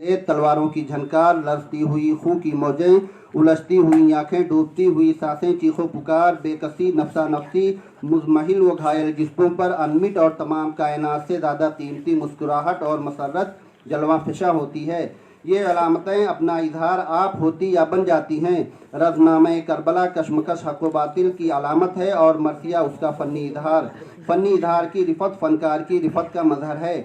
तेज तलवारों की झनकार, लरसती हुई खून की मौजें, उलझती हुई आंखें, डूबती हुई सांसें, चीखों पुकार, बेकसी, नफसा नफसी, मुजमहिल व घायल जिस्मों पर अनमिट और तमाम कायनात से ज़्यादा कीमती मुस्कुराहट और मसरत जलवा फिशा होती है। ये अलामतें अपना इजहार आप होती या बन जाती हैं। रज़नामे करबला कशमकश हक़ व बातिल की अलामत है और मरसिया उसका फ़नी इजहार की रिफत फ़नकार की रिफत का मज़हर है।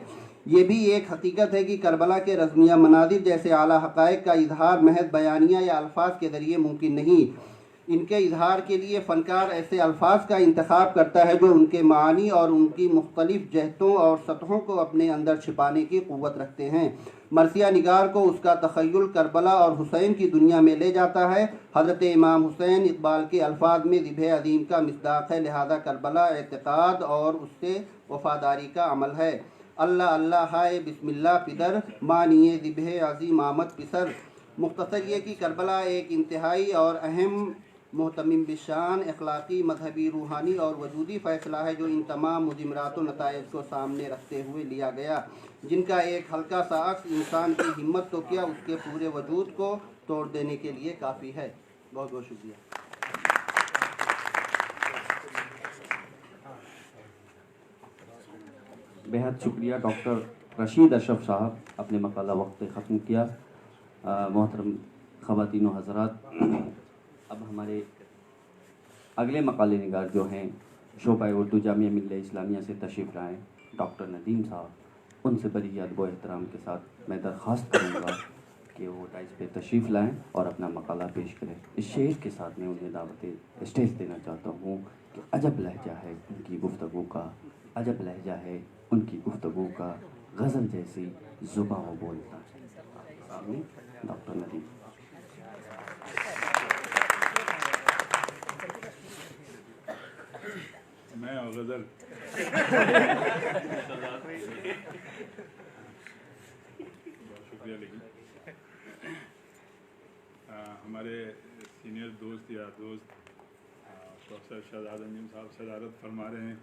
ये भी एक हकीकत है कि करबला के रज़मिया मनाज़िर जैसे आला हक़ाइक़ का इजहार महज बयानिया या अल्फाज के ज़रिए मुमकिन नहीं। इनके इजहार के लिए फ़नकार ऐसे अल्फाज का इंतखाब करता है जो उनके मानी और उनकी मुख्तलिफ जहतों और सतहों को अपने अंदर छिपाने की क़ुव्वत रखते हैं। मरसिया निगार को उसका तख़य्युल करबला और हुसैन की दुनिया में ले जाता है। हज़रत इमाम हुसैन इक़बाल के अल्फाज में ज़िब्ह अज़ीम का मिस्दाक़ है, लिहाजा करबला एतक़ाद और उससे वफ़ादारी का अमल है। अल्लाह अल्लाह हाय बिस्मिल्लाह पिदर, मानिए ज़िब्ह अज़ीम आमद पिसर। मुख्तसर ये कि करबला एक इंतहाई और अहम मोहतमिम बिशान अखलाक़ी, मजहबी, रूहानी और वजूदी फ़ैसला है जो इन तमाम मुज़िमरात व नताइज को सामने रखते हुए लिया गया, जिनका एक हल्का सा अक्स इंसान की हिम्मत तो क्या उसके पूरे वजूद को तोड़ देने के लिए काफ़ी है। बहुत बहुत शुक्रिया। बेहद शुक्रिया डॉक्टर रशीद अशरफ साहब, अपने मकाला वक्त ख़त्म किया। मोहतरम ख़वातीन व हज़रात, अब हमारे अगले मकाले निगार जो हैं शोबा उर्दू जामिया मिल्लिया इस्लामिया से तशरीफ़ लाएँ डॉक्टर नदीम साहब, उनसे बड़ी अदब व एहतराम के साथ मैं दरख्वास्त करूँगा कि वो डाइस पे तशरीफ़ लाएँ और अपना मकाला पेश करें। इस शेर के साथ मैं उन्हें दावत स्टेज देना चाहता हूँ कि अजब लहजा है उनकी गुफ्तगू का, अजब लहजा है उनकी गुफ्तगू का, गज़ल जैसी ज़ुबां वो बोलता है। सामने डॉक्टर नदीम। मैं और गज़ल बहुत शुक्रिया। लेकिन हमारे सीनियर दोस्त प्रोफेसर शहजाद अंजुम साहब सदारत फरमा रहे हैं,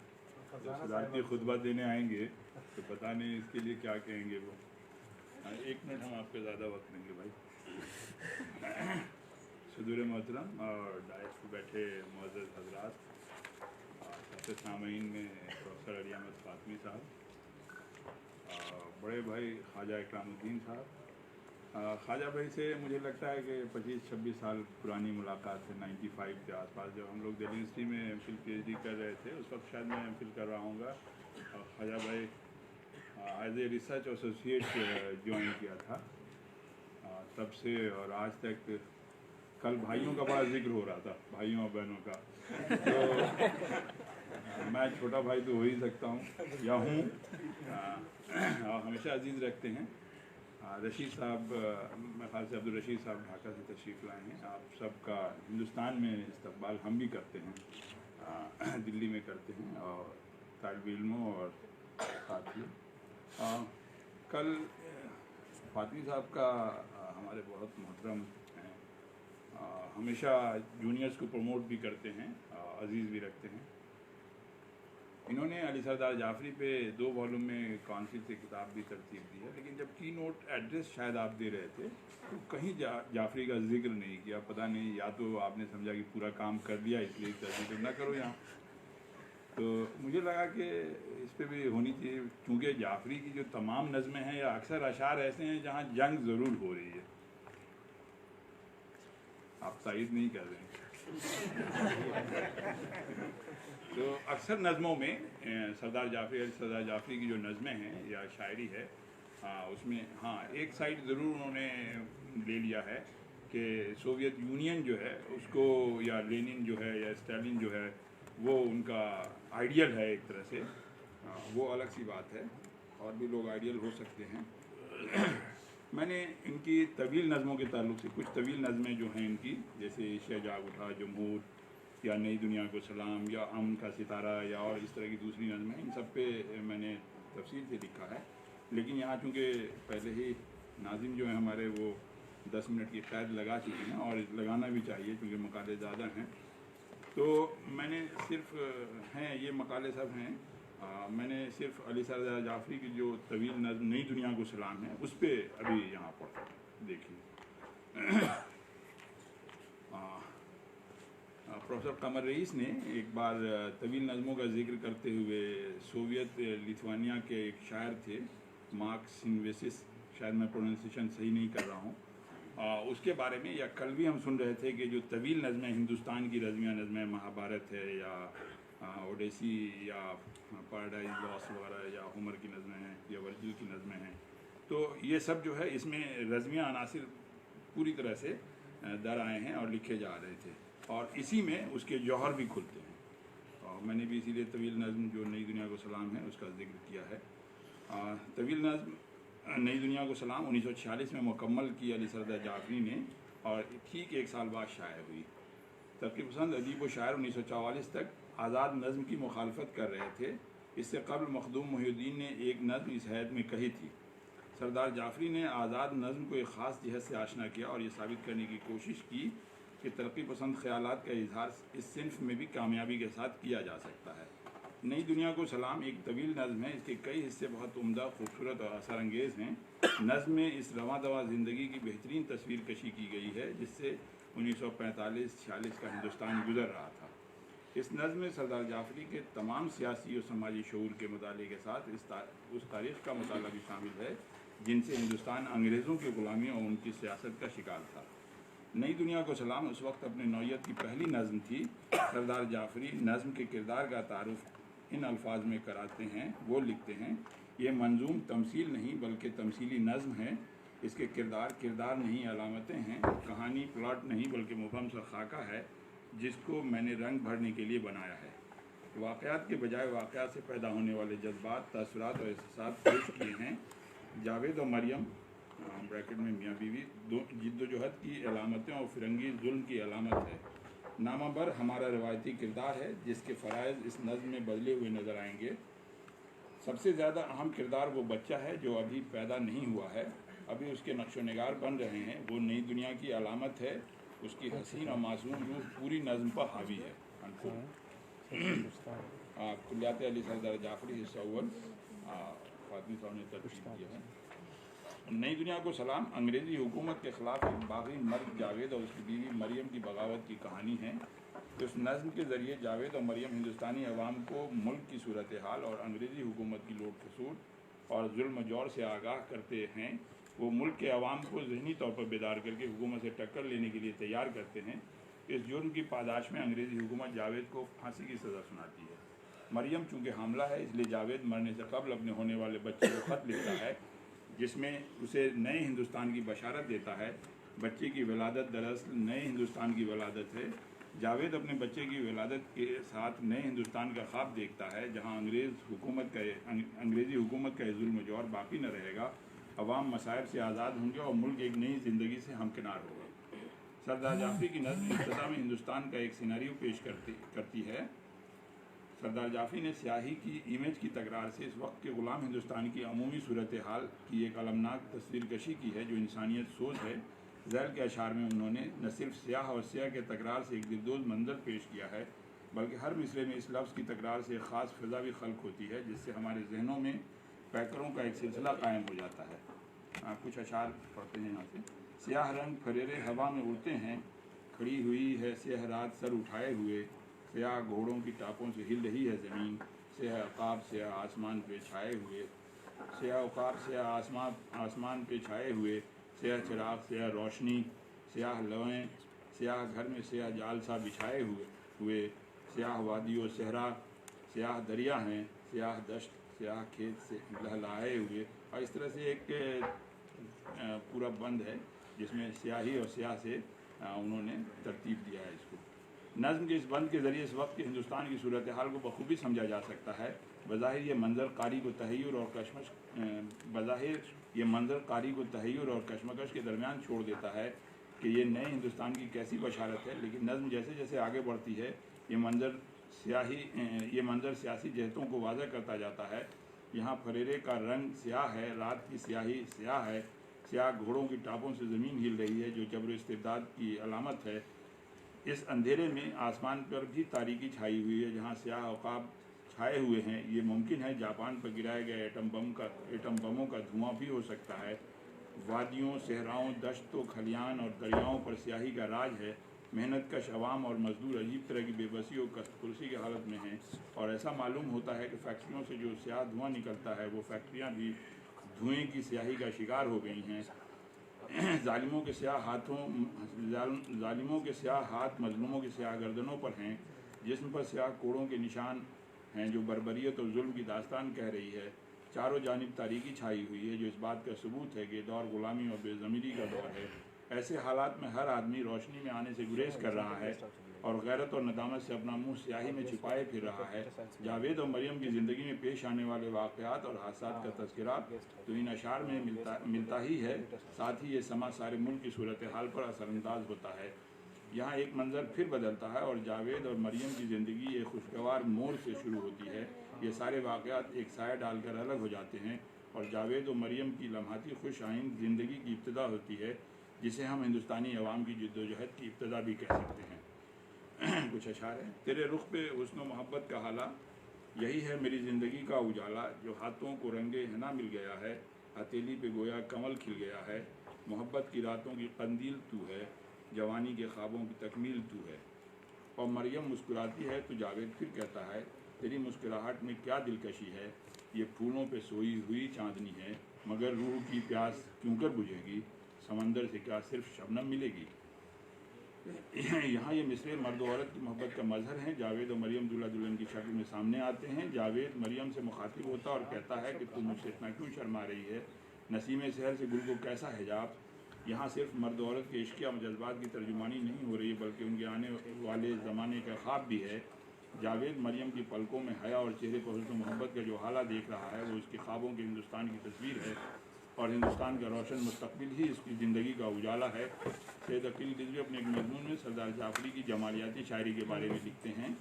तो सदारती खुतबा देने आएंगे तो पता नहीं इसके लिए क्या कहेंगे वो। 1 मिनट हम आपको ज़्यादा वक्त देंगे भाई। सदूर मोहतरम और डायस पर बैठे मुअज़्ज़ज़ हज़रात, सबसे सामीन में प्रोफेसर अली अहमद फ़ातमी साहब, बड़े भाई ख्वाजा इकरामुद्दीन साहब। ख्वाजा भाई से मुझे लगता है कि 25-26 साल पुरानी मुलाकात है, 95 के आसपास, जब हम लोग दिल्ली यूनिवर्सिटी में एमफिल पीएचडी कर रहे थे। उस वक्त शायद मैं एमफिल कर रहा हूँगा और ख्वाजा भाई as a research associate join किया था। तब से और आज तक, कल भाइयों का बड़ा जिक्र हो रहा था, भाइयों और बहनों का, तो मैं छोटा भाई तो हो ही सकता हूँ या हूँ, और हमेशा अजीज़ रखते हैं। रशीद साहब, मेरे ख्याल से अब्दुल रशीद साहब ढाका से तशरीफ़ लाए हैं। आप सबका हिंदुस्तान में इस्तकबाल हम भी करते हैं, दिल्ली में करते हैं, और तालिब इल्मों और साथियों। कल फ़ातमी साहब का हमारे बहुत मोहतरम हैं, हमेशा जूनियर्स को प्रमोट भी करते हैं, अजीज़ भी रखते हैं। इन्होंने अली सरदार जाफ़री पे 2 वॉल्यूम में काउंसिल से किताब भी तरतीब दी है, लेकिन जब की नोट एड्रेस शायद आप दे रहे थे तो कहीं जाफ़री का जिक्र नहीं किया। पता नहीं, या तो आपने समझा कि पूरा काम कर लिया इसलिए इसका जिक्र ना करो यहाँ। तो मुझे लगा कि इस पर भी होनी चाहिए, क्योंकि जाफ़री की जो तमाम नज़में हैं या अक्सर अशार ऐसे हैं जहाँ जंग ज़रूर हो रही है। आप तायद नहीं कर रहे हैं। तो अक्सर नज़मों में सरदार जाफ़री की जो नज़में हैं या शायरी है, उसमें एक साइड ज़रूर उन्होंने ले लिया है कि सोवियत यूनियन जो है उसको, या लेनिन जो है या स्टालिन जो है, वो उनका आइडियल है एक तरह से। वो अलग सी बात है, और भी लोग आइडियल हो सकते हैं। मैंने इनकी तवील नज़मों के ताल्लुक से कुछ तवील नज़में जो हैं इनकी, जैसे एशिया जाग उठा, जमहूर, या नई दुनिया को सलाम, या अमन का सितारा, या और इस तरह की दूसरी नज़में, इन सब पे मैंने तफसील से लिखा है। लेकिन यहाँ चूँकि पहले ही नाज़िम जो हैं हमारे, वो 10 मिनट की क़ैद लगा चुके हैं, और लगाना भी चाहिए क्योंकि मकाले ज़्यादा हैं, तो मैंने सिर्फ ये मकाले सब हैं, मैंने सिर्फ अली सरदार जाफ़री की जो तवील नज़्म नई दुनिया को सलाम है, उस पर अभी यहाँ पढ़ा। कमर रईस ने एक बार तवील नज़मों का जिक्र करते हुए सोवियत लिथुआनिया के एक शायर थे मार्क सिंवेसिस, शायद मैं प्रोनाउंसिएशन सही नहीं कर रहा हूँ, उसके बारे में, या कल भी हम सुन रहे थे कि जो तवील नज़में हिंदुस्तान की रज़मिया नज़में महाभारत है या ओडेसी या पैराडाइज लॉस्ट वगैरह या होमर की नज़में हैं या वर्जिल की नज़में हैं, तो ये सब जो है इसमें रज़मिया अनासिर पूरी तरह से दर आए हैं और लिखे जा रहे थे, और इसी में उसके जौहर भी खुलते हैं। और मैंने भी इसीलिए तवील नज़म जो नई दुनिया को सलाम है उसका जिक्र किया है। तवील नज़म नई दुनिया को सलाम 1946 में मुकम्मल की अली सरदार जाफरी ने, और ठीक एक साल बाद शाये हुई। तरक्की पसंद अदीब व शायर 1944 तक आज़ाद नज़म की मुखालफत कर रहे थे। इससे कबल मखदूम मुहिउद्दीन ने एक नज़म इस हैत में कही थी। सरदार जाफरी ने आज़ाद नज़म को एक ख़ास जहत से आशना किया और ये साबित करने की कोशिश की कि तरक्की पसंद ख़यालात का इजहार इस सिन्फ में भी कामयाबी के साथ किया जा सकता है। नई दुनिया को सलाम एक तवील नज़म है, इसके कई हिस्से बहुत उम्दा, खूबसूरत और असर अंगेज़ हैं। नज़म में इस रवां दवा ज़िंदगी की बेहतरीन तस्वीर कशी की गई है जिससे 1945-46 का हिंदुस्तान गुजर रहा था। इस नज़म में सरदार जाफरी के तमाम सियासी और समाजी शऊर के मुताले के साथ उस तारीख़ का मुताला भी शामिल है जिनसे हिंदुस्तान अंग्रेज़ों की ग़ुलामी और उनकी सियासत का शिकार था। नई दुनिया को सलाम उस वक्त अपने नौयत की पहली नज़म थी। सरदार जाफरी नज़म के किरदार का तारुफ इन अल्फाज में कराते हैं, वो लिखते हैं, ये मंजूम तमसील नहीं बल्कि तमसीली नज़म है। इसके किरदार नहीं अलामतें हैं, कहानी प्लॉट नहीं बल्कि मुबहम सा खाका है जिसको मैंने रंग भरने के लिए बनाया है। वाक़यात के बजाय वाक़यात से पैदा होने वाले जज्बात, तासुरात और एहसास पेश किए हैं। जावेद और मरियम ब्रैकेट में मियाँ बीवी जिद्दोजहद की अलामतें और फिरंगी जुल्म की अलामत है। नामाबर हमारा रवायती किरदार है जिसके फ़राइज़ इस नज़म में बदले हुए नज़र आएंगे। सबसे ज़्यादा अहम किरदार वो बच्चा है जो अभी पैदा नहीं हुआ है, अभी उसके नक्शो निगार बन रहे हैं। वो नई दुनिया की अलामत है, उसकी हसीन और मासूम रूह पूरी नज़म पर हावी है। कुल्लियात अली सरदार जाफरी हिस्सा अव्वल फातिमी साहब ने तरतीब किया है। नई दुनिया को सलाम अंग्रेज़ी हुकूमत के ख़िलाफ़ एक बागी मर्द जावेद और उसकी बीवी मरियम की बगावत की कहानी है। इस नज़म के ज़रिए जावेद और मरियम हिंदुस्तानी अवाम को मुल्क की सूरत हाल और अंग्रेज़ी हुकूमत की लोट खसूट और जुल्म जौर से आगाह करते हैं। वो मुल्क के अवाम को ज़हनी तौर पर बेदार करके हुकूमत से टक्कर लेने के लिए तैयार करते हैं। इस जुर्म की पादाश में अंग्रेज़ी हुकूमत जावेद को फांसी की सज़ा सुनाती है। मरियम चूँकि हामला है इसलिए जावेद मरने से कबल अपने होने वाले बच्चे को ख़त लिखता है जिसमें उसे नए हिंदुस्तान की बशारत देता है। बच्चे की विलादत दरअसल नए हिंदुस्तान की विलादत है। जावेद अपने बच्चे की विलादत के साथ नए हिंदुस्तान का ख्वाब देखता है जहाँ अंग्रेज़ी हुकूमत का जुल्म जौर बाकी न रहेगा, अवाम मसाइब से आज़ाद होंगे और मुल्क एक नई ज़िंदगी से हमकिनार होगा। सरदार जाफरी की नज़्म इब्तिदा में हिंदुस्तान का एक सिनेरियो पेश करती है। सरदार जाफरी ने स्याही की इमेज की तकरार से इस वक्त के ग़ुलाम हिंदुस्तान की अमूमी सूरत हाल की एक अलमनाक तस्वीर कशी की है जो इंसानियत सोच है। ज़ैल के अशार में उन्होंने न सिर्फ स्याह और स्याह के तकरार से एक दिलदोज़ मंजर पेश किया है बल्कि हर मिसरे में इस लफ्ज़ की तकरार से एक ख़ास फ़िज़ा भी खल्क होती है जिससे हमारे जहनों में पैकरों का एक सिलसिला कायम हो जाता है। कुछ अशार पढ़ते हैं यहाँ से। स्याह रंग फरेरे हवा में उड़ते हैं, खड़ी हुई है स्याह रात सर उठाए हुए, स्याह घोड़ों की टापों से हिल रही है ज़मीन, स्याह अक़ाब स्याह आसमान पे छाए हुए, स्याह अक़ाब स्याह आसमान पे छाए हुए, स्याह चिराग स्याह रोशनी, स्याह लवें स्याह घर में स्याह जाल सा बिछाए हुए, स्याह वादी व सहरा स्याह दरिया हैं, स्याह दश्त स्याह खेत से लहलाए हुए। और इस तरह से एक पूरा बंद है जिसमें स्याही और स्याह से उन्होंने तरतीब दिया है इसको। नज़्म के इस बंद के ज़रिए इस वक्त के हिंदुस्तान की सूरत हाल को बखूबी समझा जा सकता है। बज़ाहिर ये मंज़र कारी को तहय्युर और कशमकश के दरमियान छोड़ देता है कि ये नए हिंदुस्तान की कैसी बशारत है, लेकिन नज़्म जैसे जैसे आगे बढ़ती है ये मंज़र सियासी जहतों को वाज़ह करता जाता है। यहाँ फरेरे का रंग स्याह है, रात की स्याही स्याह है, स्याह घोड़ों की टापों से ज़मीन हिल रही है जो जबर इस्तिबदाद की अलामत है। इस अंधेरे में आसमान पर भी तारीकी छाई हुई है जहाँ स्याह अक़ाब छाए हुए हैं। ये मुमकिन है जापान पर गिराए गए एटम बमों का धुआं भी हो सकता है। वादियों, सहराओं, दश्तों, खलियान और दरियाओं पर स्याही का राज है। मेहनत कश अवाम और मजदूर अजीब तरह की बेबसी और कुर्सी की हालत में हैं, और ऐसा मालूम होता है कि फैक्ट्रियों से जो स्याह धुआं निकलता है वो फैक्ट्रियां भी धुएं की स्याही का शिकार हो गई हैं। जालिमों के स्याह हाथ मजलूमों की स्याह गर्दनों पर हैं, जिस्म पर स्याह कोड़ों के निशान हैं जो बर्बरियत और जुल्म की दास्तान कह रही है। चारों जानिब तारीकी छाई हुई है जो इस बात का सबूत है कि दौर गुलामी और बेज़मीरी का दौर है। ऐसे हालात में हर आदमी रोशनी में आने से गुरेज कर रहा है और गैरत और नदामत से अपना मुंह स्याही में छिपाए फिर रहा है। जावेद और मरियम की ज़िंदगी में पेश आने वाले वाक़यात और हादसात का तज़किरा तो इन अशार में मिलता ही है, साथ ही ये समा सारे मुल्क की सूरत हाल पर असरअंदाज होता है। यहाँ एक मंज़र फिर बदलता है और जावेद और मरियम की ज़िंदगी एक खुशगवार मोड़ से शुरू होती है। ये सारे वाक़यात एक साया डालकर अलग हो जाते हैं और जावेद और मरियम की लम्हाती खुश आइंद ज़िंदगी की इब्तदा होती है, जिसे हम हिंदुस्तानी अवाम की जद्दोजहद की इब्तदा भी कह सकते हैं। कुछ अशार है। तेरे रुख पे हुस्न मोहब्बत का हाला, यही है मेरी ज़िंदगी का उजाला, जो हाथों को रंगे हना मिल गया है, हथेली पे गोया कमल खिल गया है। मोहब्बत की रातों की कंदील तू है, जवानी के ख्वाबों की तकमील तू है। और मरियम मुस्कुराती है तो जावेद फिर कहता है, तेरी मुस्कुराहट में क्या दिलकशी है, ये फूलों पे सोई हुई चांदनी है, मगर रूह की प्यास क्यों कर बुझेगी, समंदर से क्या सिर्फ शबनम मिलेगी। यहाँ ये मिसरे मर्द औरत की मोहब्बत का मजहर हैं। जावेद और मरियम दूल्हा दुल्हन की शक्ल में सामने आते हैं। जावेद मरियम से मुखातिब होता और कहता है कि तुम मुझसे इतना क्यों शर्मा रही है, नसीम सहर से गुल को कैसा हिजाब। यहाँ सिर्फ मर्द औरत के इश्क या जज्बात की तर्जुमानी नहीं हो रही, बल्कि उनके आने वाले ज़माने का ख्वाब भी है। जावेद मरियम की पलकों में हया और चेहरे पर हुस्न मोहब्बत का जो हाला देख रहा है वो उसके ख्वाबों के हिंदुस्तान की तस्वीर है, और हिंदुस्तान का रोशन मुस्तकबिल ही इसकी ज़िंदगी का उजाला है। सैयद अकील रिजवी अपने एक मजमून में सरदार जाफरी की जमालियाती शायरी के बारे में लिखते हैं,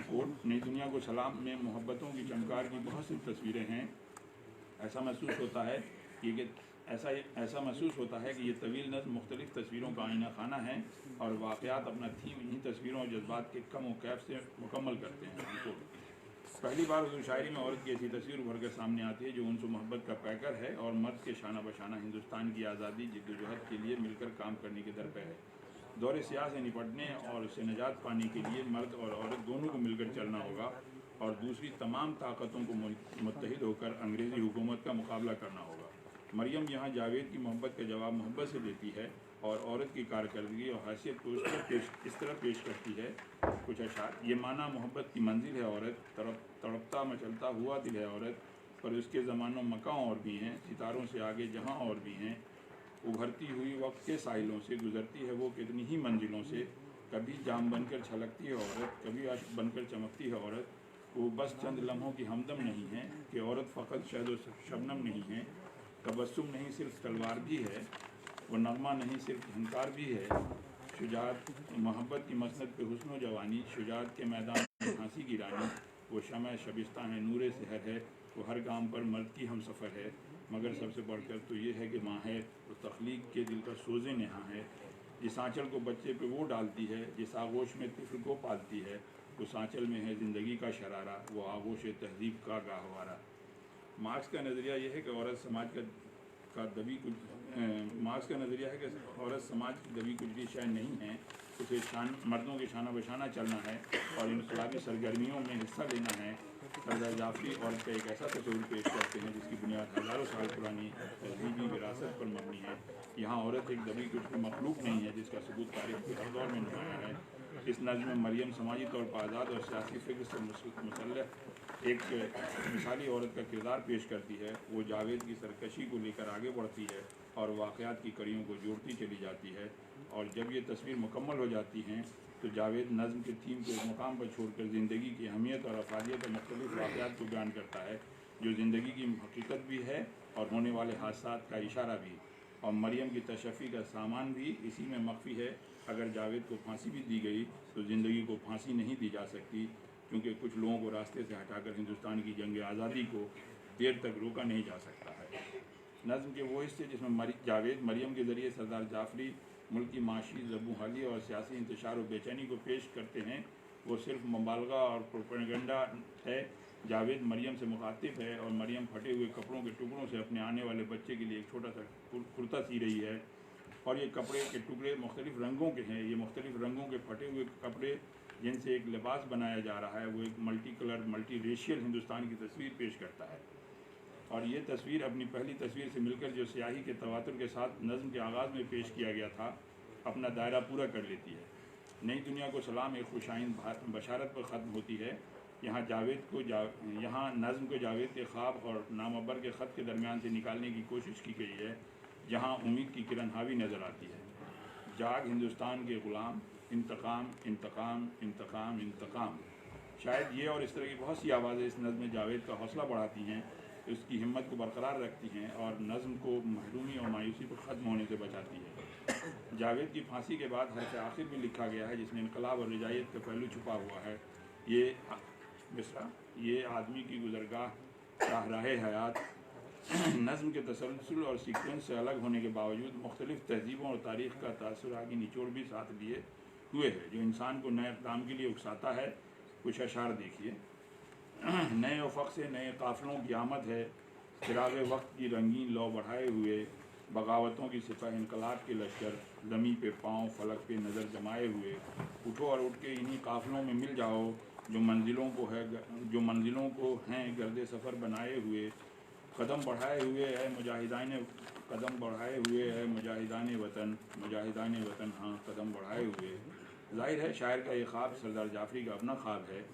कोट, नई दुनिया को सलाम में मोहब्बतों की चमकार की बहुत सी तस्वीरें हैं। ऐसा महसूस होता है कि ये तवील नज़्म मुख्तलिफ़ तस्वीरों का आईना खाना है और वाक़यात अपना थीम इन्हीं तस्वीरों और जज्बात के कम और कैफ से मुकम्मल करते हैं। पहली बार उर्दू शायरी में औरत की ऐसी तस्वीर उभर कर सामने आती है जो उनसे मोहब्बत का पैकर है और मर्द के शाना बशाना हिंदुस्तान की आज़ादी जद्दोजहद के लिए मिलकर काम करने के दर पे है। दौर सियाह से निपटने और उससे निजात पाने के लिए मर्द और औरत दोनों को मिलकर चलना होगा और दूसरी तमाम ताकतों को मुत्तहिद होकर अंग्रेज़ी हुकूमत का मुकाबला करना होगा। मरियम यहाँ जावेद की मोहब्बत का जवाब मोहब्बत से देती है और औरत की कारकर्दगी और हैसियत को इस तरह पेश करती है। कुछ अशार, ये माना मोहब्बत की मंजिल है औरत, तड़पता मचलता हुआ दिल है औरत, पर उसके ज़मानों मकां और भी हैं, सितारों से आगे जहाँ और भी हैं। उभरती हुई वक्त के साहिलों से गुजरती है वो कितनी ही मंजिलों से, कभी जाम बनकर छलकती है औरत, कभी अश्क बनकर चमकती है औरत। वो बस चंद लम्हों की हमदम नहीं है कि औरत फ़कत शहद व शबनम नहीं है, तबस्सुम नहीं सिर्फ तलवार भी है, वो नगमा नहीं सिर्फ झनकार भी है। शुजात मोहब्बत की मसनद पे हुस्न जवानी, शुजात के मैदान में हंसी की रानी, वो शमअ शबिस्ता है नूरे सहर है, वो हर गाम पर मर्द की हम सफ़र है, मगर सबसे बढ़कर तो ये है कि माँ है वो तख्लीक के दिल का सोज़े नेहा है। जिस आँचल को बच्चे पे वो डालती है, जिस आगोश में तिफल को पालती है, उस आँचल में है ज़िंदगी का शरारा, वो आगोश तहज़ीब का गाहवारा। मार्क्स का नज़रिया यह है कि औरत समाज मार्क्स का नज़रिया है कि औरत समाज की दबी कुचली शय नहीं है, उसे मर्दों के शाना बशाना चलना है और इनकलाबी सरगर्मियों में हिस्सा लेना है। सरदार जाफरी औरत का एक ऐसा तस्वीर पेश करते हैं जिसकी बुनियाद हज़ारों साल पुरानी तहजीबी विरासत पर मबनी है। यहाँ औरत एक दबी कुचली मखलूक नहीं है जिसका सबूत तारीख के हर दौर में नुमाया है। इस नज़्म में मरियम समाजी तौर पर आज़ाद और सियासी फ़िक्र से मुसल्लह एक मिसाली औरत का किरदार पेश करती है। वो जावेद की सरकशी को लेकर आगे बढ़ती है और वाक़यात की कड़ियों को जोड़ती चली जाती है, और जब ये तस्वीर मुकम्मल हो जाती हैं तो जावेद नज़्म के थीम को एक मुकाम पर छोड़कर ज़िंदगी की अहमियत और अफादियत और मुख्तलिफ़ वाक़यात को बयान करता है जो ज़िंदगी की हकीकत भी है और होने वाले हादसात का इशारा भी, और मरियम की तशफ़ी का सामान भी इसी में मख्फी है। अगर जावेद को फांसी भी दी गई तो ज़िंदगी को फांसी नहीं दी जा सकती, क्योंकि कुछ लोगों को रास्ते से हटाकर हिंदुस्तान की जंग आज़ादी को देर तक रोका नहीं जा सकता है। नज़्म के वो हिस्से जिसमें जावेद मरियम के ज़रिए सरदार जाफरी मुल्क की माशी ज़बूहाली और सियासी इंतशार और बेचैनी को पेश करते हैं, वो सिर्फ मुबालगा और प्रोपेगेंडा है। जावेद मरियम से मुखातिब है और मरियम फटे हुए कपड़ों के टुकड़ों से अपने आने वाले बच्चे के लिए एक छोटा सा कुर्ता सी रही है। और ये कपड़े के टुकड़े मुख्तलिफ़ रंगों के हैं। ये मुख्तलिफ़ रंगों के फटे हुए कपड़े जिनसे एक लिबास बनाया जा रहा है, वो एक multi colour multi racial Hindustan की तस्वीर पेश करता है। और ये तस्वीर अपनी पहली तस्वीर से मिलकर जो स्याही के तवातुर के साथ नज़्म के आगाज़ में पेश किया गया था, अपना दायरा पूरा कर लेती है। नई दुनिया को सलाम एक खुशाइंद बशारत पर ख़त्म होती है। यहाँ नज़्म को जावेद के ख्वाब और नामबर के ख़त के दरमियान से निकालने की कोशिश की गई है, जहाँ उम्मीद की किरण हावी नज़र आती है। जाग हिंदुस्तान के ग़ुलाम, इंतकाम इंतकाम इंतकाम इंतकाम। शायद ये और इस तरह की बहुत सी आवाज़ें इस नज़्म जावेद का हौसला बढ़ाती हैं, उसकी हिम्मत को बरकरार रखती हैं और नज़्म को महरूमी और मायूसी पर ख़त्म होने से बचाती है। जावेद की फांसी के बाद हर आखिर में लिखा गया है, जिसमें इनकलाब और रजायत का पहलू छुपा हुआ है। ये मिसरा, ये आदमी की गुज़रगाह शाहराह हयात नज़्म के तसलसल और सीक्वेंस से अलग होने के बावजूद मुख्तलिफ़ तहज़ीबों और तारीख़ का तासुर की निचोड़ भी साथ लिए हुए है, जो इंसान को नए काम के लिए उकसाता है। कुछ अशार देखिए। नए उफ़क़ से नए काफ़िलों की आमद है, चिराग़ वक्त की रंगीन लौ बढ़ाए हुए, बगावतों की सिपह इनकलाब के लश्कर, ज़मी पे पाँव फलक पे नज़र जमाए हुए। उठो और उठ के इन्हीं काफ़िलों में मिल जाओ, जो मंजिलों को हैं गर्दे सफ़र बनाए हुए। कदम बढ़ाए हुए है मुजाहिदान वतन, हाँ कदम बढ़ाए हुए। ज़ाहिर है शायर का ये ख्वाब सरदार जाफ़री का अपना ख्वाब है,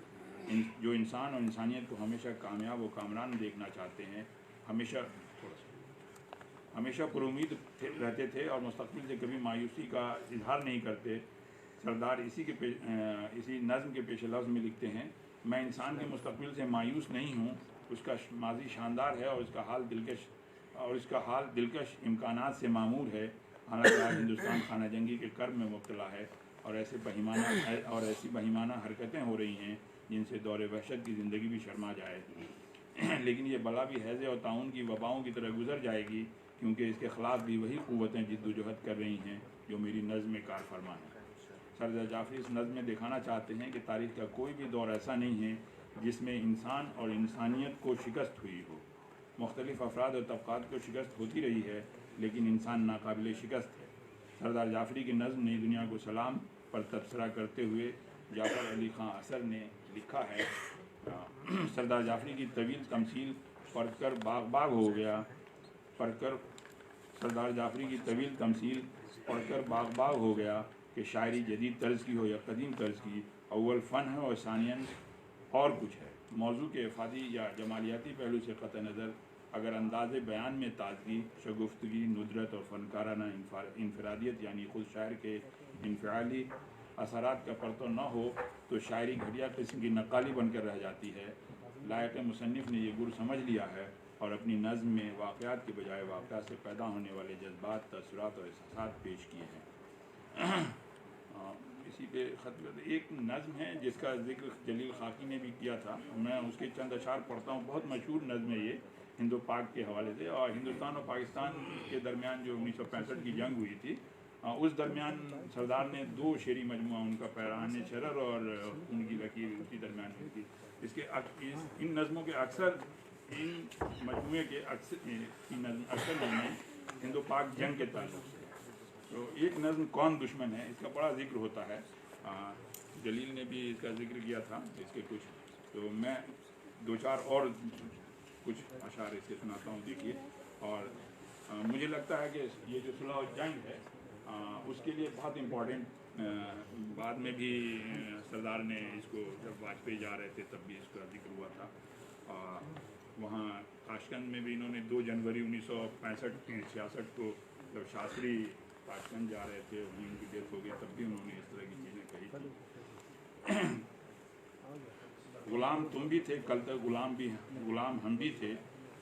जो इंसान और इंसानियत को हमेशा कामयाब और कामरान देखना चाहते हैं, हमेशा पुरुमीद रहते थे और मुस्तक़बिल से कभी मायूसी का इजहार नहीं करते। सरदार इसी नज़्म के पेश लफ्ज़ में लिखते हैं, मैं इंसान के मुस्तक़बिल से मायूस नहीं हूँ, उसका माजी शानदार है और इसका हाल दिलकश इम्कानात से मामूर है। हालांकि आज हिंदुस्तान खाना जंगी के कर्ब में मुब्तला है और ऐसी बहिमाना हरकतें हो रही हैं जिनसे दौरे वहशत की ज़िंदगी भी शर्मा जाए। लेकिन ये बला भी हैज़े और ताउन की वबाओं की तरह गुजर जाएगी, क्योंकि इसके ख़िलाफ़ भी वही क़ुव्वतें जिद्दोजहद कर रही हैं जो मेरी नज़्म में कार फरमा है। सरदार जाफ़री इस नज़्म में दिखाना चाहते हैं कि तारीख़ का कोई भी दौर ऐसा नहीं है जिसमें इंसान और इंसानियत को शिकस्त हुई हो। मुख्तलिफ़ अफराद और तबक़ात को शिकस्त होती रही है, लेकिन इंसान नाकाबिल शिकस्त है। सरदार जाफ़री की नज़्म नई दुनिया को सलाम पर तबसरा करते हुए जाफ़र अली ख़ां असर ने लिखा है, सरदार जाफ़री की तवील तमसील पढ़कर बाग बाग हो गया, सरदार जाफ़री की तवील तमसील पढ़कर बाग बाग हो गया कि शायरी जदीद तर्ज़ की हो या कदीम तर्ज़ की, अव्वल फ़न है और सानियन और कुछ है। मौजू के इफ़ादी या जमालियाती पहलू से क़त्ल नज़र अगर अंदाज़ बयान में ताज़गी, शगुफ्तगी, नुदरत और फ़नकाराना इनफरादियत यानी ख़ुद शायर के इनफ़ाली असरात का परतो न हो तो शायरी घटिया किस्म की नक़ाली बनकर रह जाती है। लायक मुसन्निफ़ ने ये गुर समझ लिया है और अपनी नज़्म में वाक़यात के बजाय वाक़या से पैदा होने वाले जज्बात, तअस्सुरात और एहसासात पेश किए हैं। इसी पे एक नज़्म है जिसका ज़िक्र जलील खाकी ने भी किया था, मैं उसके चंद अशार पढ़ता हूँ। बहुत मशहूर नज़्म है ये, हिंदो पाक के हवाले से, और हिंदुस्तान और पाकिस्तान के दरमियान जो 1965 की जंग हुई थी, उस दरमियान सरदार ने 2 शेरी मजमुआ, उनका पैरान शरर और उनकी लकीर, उसी दरमियान हुई थी। इन नज़मों के अक्सर इन मजमुए के अक्सर नज़में हिंदो पाक जंग के ताल्लुक़ से। तो एक नज़्म कौन दुश्मन है, इसका बड़ा ज़िक्र होता है, जलील ने भी इसका ज़िक्र किया था इसके कुछ, तो मैं 2-4 और कुछ अशार इसके सुनाता हूँ, देखिए। और मुझे लगता है कि ये जो सुलह जंग है उसके लिए बहुत इम्पोर्टेंट, बाद में भी सरदार ने इसको, जब वाजपेयी जा रहे थे तब भी इसका जिक्र हुआ था। वहाँ ताशकंद में भी इन्होंने 2 जनवरी 1965-66 को जब शास्त्री ताशकंद जा रहे थे, वहीं उनकी डेथ हो गई, तब भी उन्होंने इस तरह की चीज़ें कही थी। गुलाम तुम भी थे, कल तक गुलाम हम भी थे,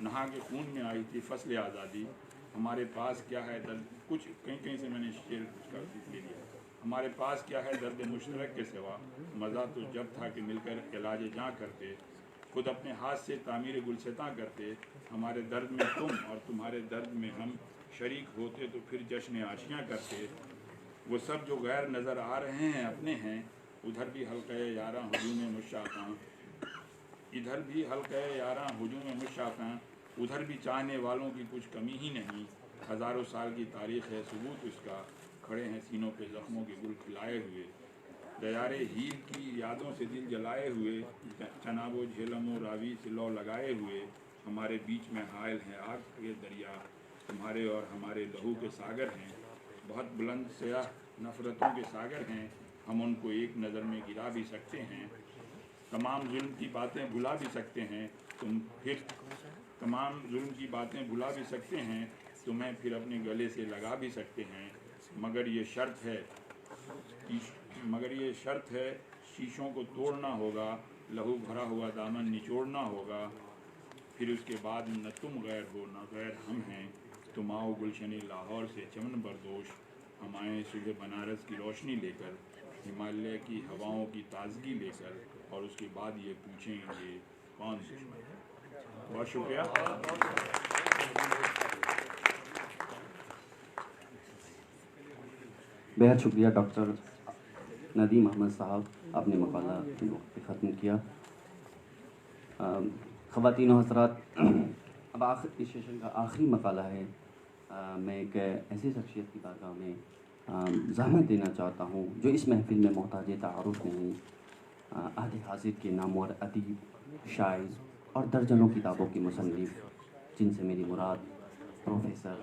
नहा के खून में आई थी फसल आज़ादी, हमारे पास क्या है दर्द, कुछ कहीं से मैंने शेर उसका ले लिया। हमारे पास क्या है दर्द मुश्तरक के सिवा, मज़ा तो जब था कि मिलकर इलाज जाँ करते, खुद अपने हाथ से तामीर गुलसितां करते, हमारे दर्द में तुम और तुम्हारे दर्द में हम शरीक होते तो फिर जश्न आशियाँ करते। वो सब जो गैर नज़र आ रहे हैं अपने हैं, उधर भी हल्क़े यारां हुजूम मुशाक़ां, इधर भी हल्क़े यारां हुजूम मुशाक़ां, उधर भी चाहने वालों की कुछ कमी ही नहीं, हज़ारों साल की तारीख़ है, सबूत उसका, खड़े हैं सीनों पे ज़ख्मों के गुल खिलाए हुए, दयारे हीर की यादों से दिल जलाए हुए, चनाबो झेलमो रावी से लौ लगाए हुए, हमारे बीच में हायल हैं आग के दरिया, तुम्हारे और हमारे लहू के सागर हैं, बहुत बुलंद स्याह नफ़रतों के सागर हैं, हम उनको एक नज़र में गिरा भी सकते हैं, तमाम जुल्म की बातें भुला भी सकते हैं, तमाम जुल्म की बातें भुला भी सकते हैं, तुम्हें फिर अपने गले से लगा भी सकते हैं, मगर ये शर्त है शीशों को तोड़ना होगा, लहू भरा हुआ दामन निचोड़ना होगा, फिर उसके बाद न तुम गैर हो न गैर हम हैं, तुम आओ गुलशन लाहौर से चमन बरदोश, हम आएँ सुबह बनारस की रोशनी लेकर, हिमालय की हवाओं की ताजगी लेकर, और उसके बाद ये पूछेंगे कौन दुश्मन है। बहुत शुक्रिया। बेहद शुक्रिया डॉक्टर नदीम अहमद साहब, आपने मकाला ख़त्म किया। ख़वातीन और हज़रात, अब इस सेशन का आखिरी मकाला है। मैं एक ऐसी शख्सियत की बारगाह में ज़हमत देना चाहता हूँ जो इस महफिल में मोहताज तारुफ नहीं, अहद हाज़िर के नामवर अदीब, शायर और दर्जनों किताबों की मुसन्निफ़, जिनसे मेरी मुराद प्रोफेसर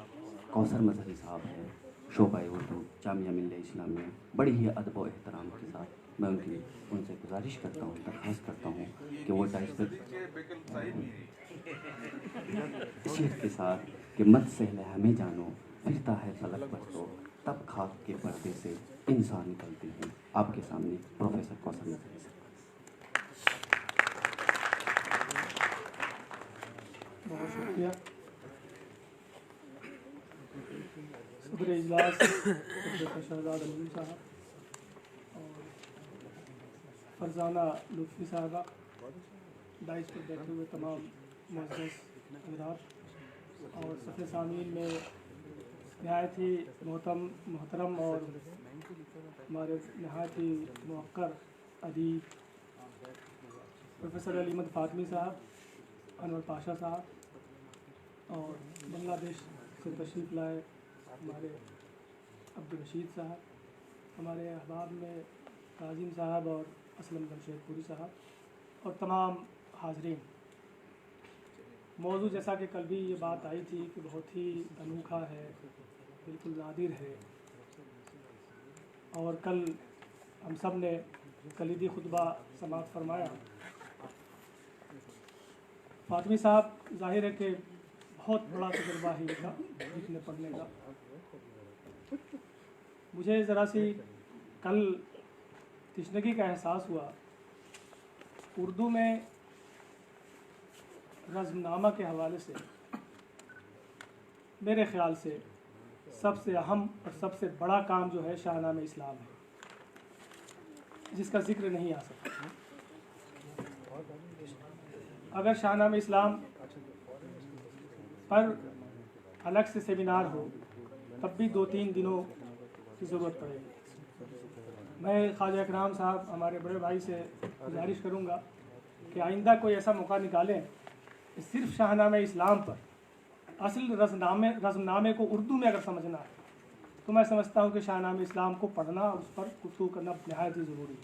कौसर मजहरी साहब हैं, शोबा उर्दू जामिया मिल्लिया इस्लामिया। बड़ी ही अदब व एहतराम के साथ मैं उनसे गुजारिश करता हूँ, दरख्वास्त करता हूँ कि वो शेर के साथ कि मत सहले हमें जानो, फिरता है फलक पर तो तब खाक के पर्दे से इंसान निकलते हैं। आपके सामने प्रोफेसर कौसर मजहरी साहब। बहुत शुक्रिया। सदर इजलास प्रोफेसर शहजाद अमीन साहब और फरजाना लुत्फ़ी साहबा, डाइस पर बैठे हुए तमाम मुअज़्ज़ज़ हज़रात और सफ़े सामीन में नहायत ही मोहतरम और हमारे नहायत ही मुवक्कर अदीब प्रोफेसर अलीमद फ़ातमी साहब, अनवर पाशा साहब और बांग्लादेश से तशरीफ़ लाए हमारे अब्दुल रशीद साहब, हमारे अहबाब में काजिम साहब और असलम जमशेदपुरी साहब और तमाम हाज़रीन। मौजू जैसा कि कल भी ये बात आई थी कि बहुत ही अनोखा है, बिल्कुल नादिर है, और कल हम सब ने कलीदी खुतबा समाअत फरमाया। फ़ातमी साहब, ज़ाहिर है कि बहुत बड़ा तजुर्बा है इनका लिखने पढ़ने का। मुझे ज़रा सी कल तशनगी का एहसास हुआ। उर्दू में रज़्मनामा के हवाले से मेरे ख़्याल से सबसे अहम और सबसे बड़ा काम जो है शाहनामे इस्लाम है, जिसका ज़िक्र नहीं आ सकता। अगर शाहनामे इस्लाम पर अलग से सेमिनार हो तब भी 2-3 दिनों की ज़रूरत पड़ेगी। मैं ख्वाजा इकराम साहब, हमारे बड़े भाई से गुजारिश करूँगा कि आइंदा कोई ऐसा मौका निकालें कि सिर्फ शाहनामे इस्लाम पर, असल रज़्मनामे को उर्दू में अगर समझना है तो मैं समझता हूँ कि शाहनामे इस्लाम को पढ़ना, उस पर गुफ्तगू करना नहायत ही ज़रूरी है।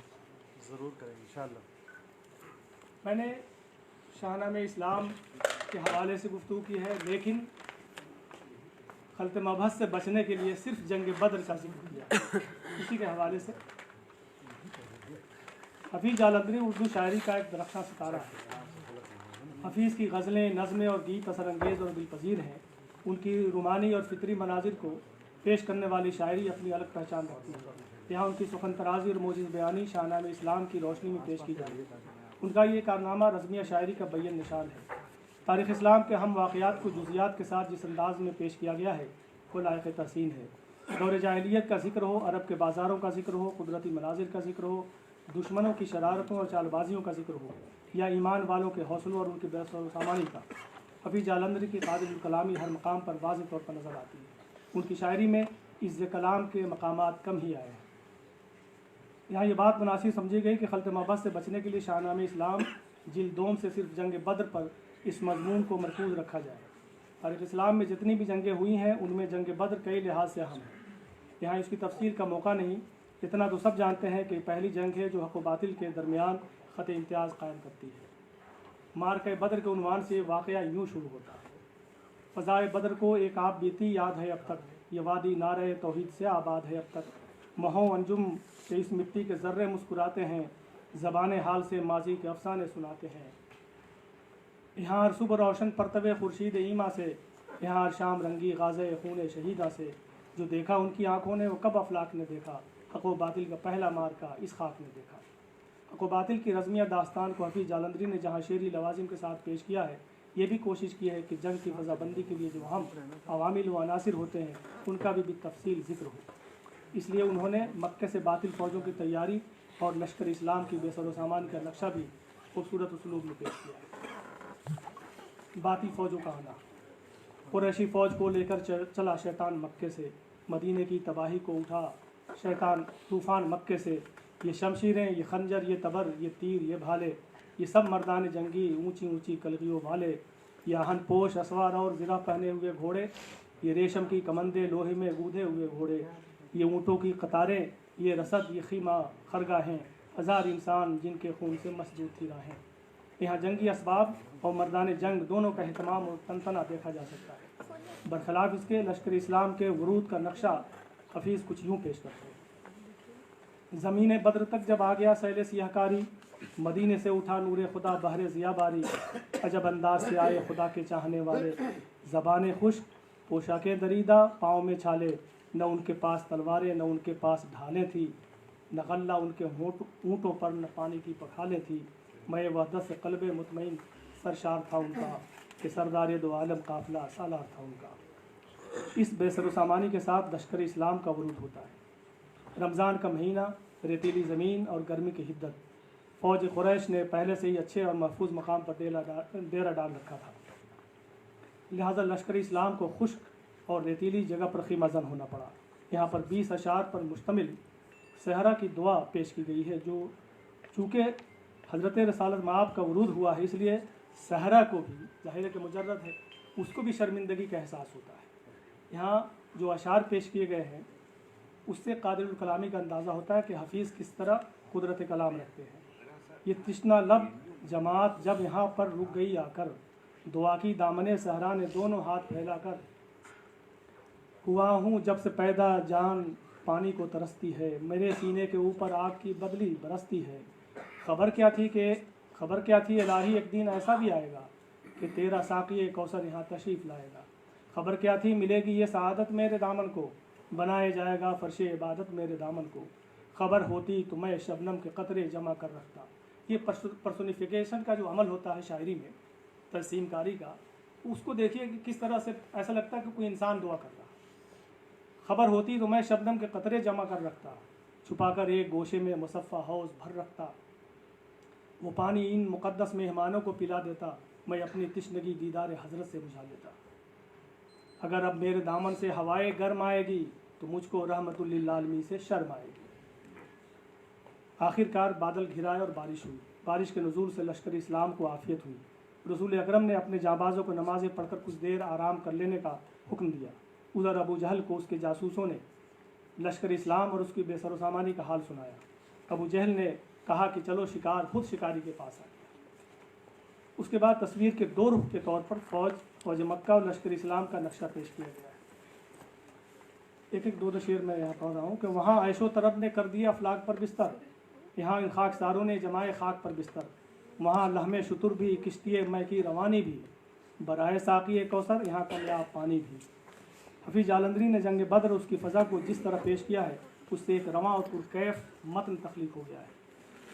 ज़रूर करेंगे इंशाअल्लाह। मैंने शाहनामे इस्लाम के हवाले से गुफ्तगू की है, लेकिन खलत मबहस से बचने के लिए सिर्फ जंग बद्र का जिक्र किया। इसी के हवाले से हफीज़ जालंधरी उर्दू शायरी का एक दरख्शां सितारा है। हफीज़ की गज़लें, नज़में और गीत असरअंगेज़ और दिलपजीर हैं। उनकी रूमानी और फितरी मनाजिर को पेश करने वाली शायरी अपनी अलग पहचान रखती है। यहाँ उनकी सुखन तराज़ी और मोजिज़ बयानी शाहनामे इस्लाम की रोशनी में पेश की जाती है। उनका ये कारनामा रज़मिया शायरी का बैन निशान है। तारीख़ इस्लाम के हम वाक़यात को जुज़ियात के साथ जिस अंदाज़ में पेश किया गया है वो लायक़ तहसीन है। दौर जाहिलियत का जिक्र हो, अरब के बाज़ारों का जिक्र हो, कुदरती मनाजिर का जिक्र हो, दुश्मनों की शरारतों और चालबाजियों का जिक्र हो, या ईमान वालों के हौसलों और उनकी बेसामानी का, हफीज़ जालंधरी की कादिर कलामी हर मकाम पर वाज़ेह तौर पर नज़र आती है। उनकी शायरी में इज़्ज़ कलाम के मकामात कम ही आए हैं। यहाँ ये बात मुनासिब समझी गई कि खलत मबहस से बचने के लिए शाहनामे इस्लाम जिल्द 2 से सिर्फ जंग बद्र पर इस मज़मून को मरकूज़ रखा जाए तारीख़ इस्लाम में जितनी भी जंगें हुई हैं उनमें जंग बद्र कई लिहाज से अहम है। यहाँ इसकी तफसील का मौका नहीं, इतना तो सब जानते हैं कि पहली जंग है जो हक़ व बातिल के दरमियान ख़त इम्तियाज़ कायम करती है। मारके बद्र के उन्वान से वाक़या यूँ शुरू होता है। फ़ज़ाए बद्र को एक आप बीती याद है अब तक, ये वादी नारे तौहीद से आबाद है अब तक। महो अंजुम के इस मिट्टी के ज़र्रे मुस्कुराते हैं, ज़बान हाल से माजी के अफसाने सुनाते हैं। यहाँ हर सुबह रोशन परतवे खुर्शीद ईमा से, यहाँ हर शाम रंगी गाज़े खून शहीदा से। जो देखा उनकी आंखों ने वो कब अफलाक ने देखा, हक़ व बातिल का पहला मार्का इस खाक ने देखा। हक़ व बातिल की रज़मिया दास्तान को हफ़ीज़ जालंधरी ने जहाँ शेरी लवाजिम के साथ पेश किया है, ये भी कोशिश की है कि जंग की फ़ज़ाबंदी के लिए जो हम अवामिल व अनासिर होते हैं उनका भी तफसील ज़िक्र हो। इसलिए उन्होंने मक्के से बातिल फ़ौजों की तैयारी और लश्कर इस्लाम की बेसर व सामान का नक्शा भी खूबसूरत उसलूब में पेश किया है। बातिल फ़ौजों का आना। कुरैशी फ़ौज को लेकर चला शैतान मक्के से, मदीने की तबाही को उठा शैतान तूफ़ान मक्के से। ये शमशीरें, ये खंजर, ये तबर, ये तीर, ये भाले, ये सब मर्दान जंगी ऊंची ऊंची कलगियों वाले। ये आहन पोश असवार और ज़िरा पहने हुए घोड़े, ये रेशम की कमंदे लोहे में गूँधे हुए घोड़े, ये ऊँटों की कतारें, ये रसद, ये खीमा खरगाहें, हज़ार इंसान जिनके खून से मसजूद थी राहें। यहाँ जंगी असबाब और मर्दान जंग दोनों का एहतमाम और तनतना देखा जा सकता है। बरखिलाफ़ इसके लश्कर इस्लाम के वरूद का नक्शा हफीज़ कुछ यूँ पेश करते हैं। ज़मीन बद्र तक जब आ गया सैल सियाहकारी, मदीने से उठा नूर खुदा बहरे ज़िया बारी। अजब अंदाज से आए खुदा के चाहने वाले, ज़बान खुश्क पोशाकें दरीदा पाँव में छाले। न उनके पास तलवारें न उनके पास ढालें थी, न गल्ला उनके ऊँटों पर न पानी की पखालें थी। मैं वहदत से क़ल्ब मुतमईन सरशार था उनका, कि सरदार दो आलम काफ़िला सालार था उनका। इस बेसर सामानी के साथ लश्कर इस्लाम का वरूद होता है। रमज़ान का महीना, रेतीली ज़मीन और गर्मी की हिद्दत। फ़ौज कुरैश ने पहले से ही अच्छे और महफूज मकाम पर डेरा डाल रखा था, लिहाजा लश्कर इस्लाम को खुश्क और रेतीली जगह पर खीमाजन होना पड़ा। यहाँ पर 20 अशार पर मुश्तमिल सहरा की दुआ पेश की गई है, जो चूँकि हज़रत रसालत माब का वरूद हुआ है, इसलिए सहरा को भी ज़ाहिर के मुजर्रद है, उसको भी शर्मिंदगी का एहसास होता है। यहाँ जो अशार पेश किए गए हैं उससे कादिरुल कलामी का अंदाज़ा होता है कि हफीज़ किस तरह कुदरत कलाम रखते हैं। ये तृष्णा लब जमात जब यहाँ पर रुक गई आकर, दुआ की दामने सहरा ने दोनों हाथ फैलाकर। हुआ हूँ जब से पैदा जान पानी को तरसती है, मेरे सीने के ऊपर आग की बदली बरसती है। खबर क्या थी इलाही एक दिन ऐसा भी आएगा कि तेरा साक़ी कौसर यहाँ तशरीफ़ लाएगा। खबर क्या थी मिलेगी ये सआदत मेरे दामन को, बनाए जाएगा फ़र्श इबादत मेरे दामन को। खबर होती तो मैं शबनम के कतरे जमा कर रखता। ये पर्सोनिफिकेशन का जो अमल होता है शायरी में, तरसीम कारी का, उसको देखिए कि किस तरह से ऐसा लगता है कि कोई इंसान दुआ कर रहा। खबर होती तो मैं शबनम के कतरे जमा कर रखता, छुपाकर एक गोशे में मुसफ़ा हौज़ भर रखता। वो पानी इन मुक़द्दस मेहमानों को पिला देता, मैं अपनी तिश्नगी दीदार हज़रत से बुझा लेता। अगर अब मेरे दामन से हवाए गर्म आएगी तो मुझको रहमतुल लिल आलमीन से शर्म आएगी। आखिरकार बादल घिराए और बारिश हुई। बारिश के नुज़ूल से लश्कर इस्लाम को आफ़ियत हुई। रसूल अकरम ने अपने जाबाज़ों को नमाज़ें पढ़कर कुछ देर आराम कर लेने का हुक्म दिया। उधर अबू जहल को उसके जासूसों ने लश्कर इस्लाम और उसकी बेसर सामानी का हाल सुनाया। अबू जहल ने कहा कि चलो शिकार, खुद शिकारी के पास आ गया। उसके बाद तस्वीर के दो रुख के तौर पर फ़ौज मक्का और लश्कर इस्लाम का नक्शा पेश किया गया है। एक दो शेर मैं यहाँ पढ़ रहा हूँ कि वहाँ ऐशो तरब ने कर दिया अफलाक पर बिस्तर, यहाँ इन खाकसारों ने जमाए खाक पर बिस्तर। वहाँ लहमे शुतुर भी किश्तिए मै की रवानी भी, बराए साक़ी कौसर यहाँ कमयाब पानी भी। हफीज़ जालंधरी ने जंग बद्र उसकी फ़ज़ा को जिस तरह पेश किया है उससे एक रवां और पुरकैफ मतन तख्लीक हो गया है।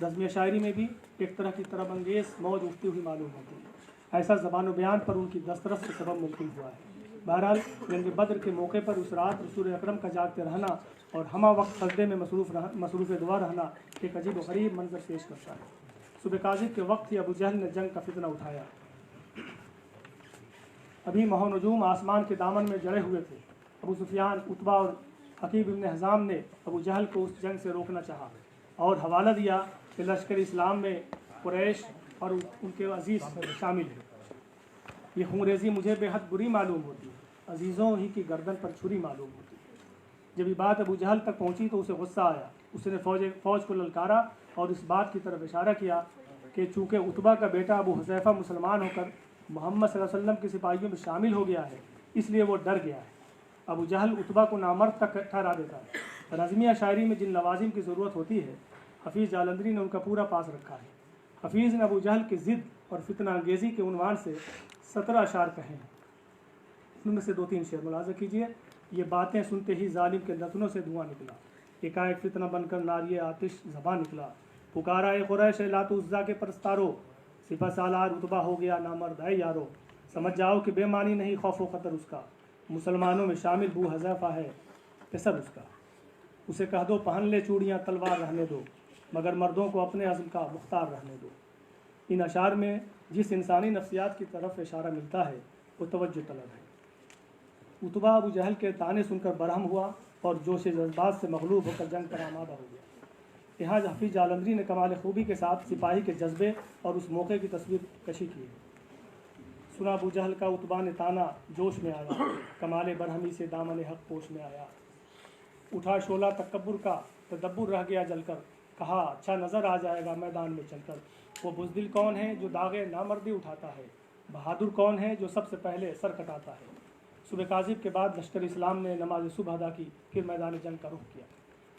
नज़्म शायरी में भी एक तरह की तरब अंगेज़ मौज उठती हुई मालूम होती है। ऐसा ज़बान बयान पर उनकी दस्तरस से सबब मुमकिन हुआ है। बहरहाल जंग बद्र के मौके पर उस रात रसूल अकरम का जागते रहना और हमा वक्त सजदे में मसरूफ़ दुआ रहना एक अजीब व गरीब मंजर पेश करता है। सुबह काज़िब के वक्त ही अबू जहल ने जंग का फितना उठाया। अभी महनजूम आसमान के दामन में जड़े हुए थे। अबू सुफियान, उतबा और हकीब इब्न हज़ाम ने अबू जहल को उस जंग से रोकना चाहा और हवाला दिया कि लश्कर इस्लाम में कुरैश और उनके अजीज़ शामिल हैं। ये खूंरेज़ी मुझे बेहद बुरी मालूम होती है, अजीज़ों ही की गर्दन पर छुरी मालूम होती है। जब ये बात अबू जहल तक पहुंची तो उसे गुस्सा आया। उसने फ़ौज को ललकारा और इस बात की तरफ इशारा किया कि चूँकि उतबा का बेटा अबू हुज़ैफ़ा मुसलमान होकर मोहम्मद सल्लल्लाहु अलैहि वसल्लम की सिपाहियों में शामिल हो गया है, इसलिए वो डर गया है। अबू जहल उतबा को नामर्द तक ठहरा देता है। नज़मिया शायरी में जिन लवाजिम की ज़रूरत होती है, हफीज़ जालंधरी ने उनका पूरा पास रखा है। हफीज़ ने अबू जहल की ज़िद और फितना अंगेज़ी के उन्वान से 17 अशार कहे हैं। उनमें से 2-3 शेर मुलाज़ा कीजिए। ये बातें सुनते ही जालिम के लतनों से धुआं निकला, एकाएक फितना बनकर नारिये आतिश ज़बान निकला। पुकारा ए कुरैश लात उज़्ज़ा के परस्तारो, सिपह सालार उतबा हो गया नामर्द है यारो। समझ जाओ कि बेमानी नहीं खौफ व ख़तर उसका, मुसलमानों में शामिल अबू हुज़ैफ़ा है पेसर उसका। उसे कह दो पहन ले चूड़ियाँ तलवार रहने दो, मगर मर्दों को अपने अज़्म का मुख्तार रहने दो। इन अशार में जिस इंसानी नफ्सियात की तरफ इशारा मिलता है वो तवज्जो तलब है। उतबा अबू जहल के ताने सुनकर बरहम हुआ और जोश जज्बात से मगलूब होकर जंग पर आमादा हो गया। यहाँ हफीज़ जालंधरी ने कमाल खूबी के साथ सिपाही के जज्बे और उस मौके की तस्वीर कशी की है। सुना अबू जहल का उतबा ने ताना, जोश में आया, कमाल बरहमी से दामन हक पोश में आया। उठा शोला तकब्बुर का, तदब्बुर रह गया जलकर, कहा अच्छा नज़र आ जाएगा मैदान में चलकर। वो बुज़दिल कौन है जो दागे नामर्दी उठाता है, बहादुर कौन है जो सबसे पहले सर कटाता है। सुबह काज़िब के बाद लश्कर इस्लाम ने नमाज सुबह अदा की, फिर मैदान जंग का रुख किया।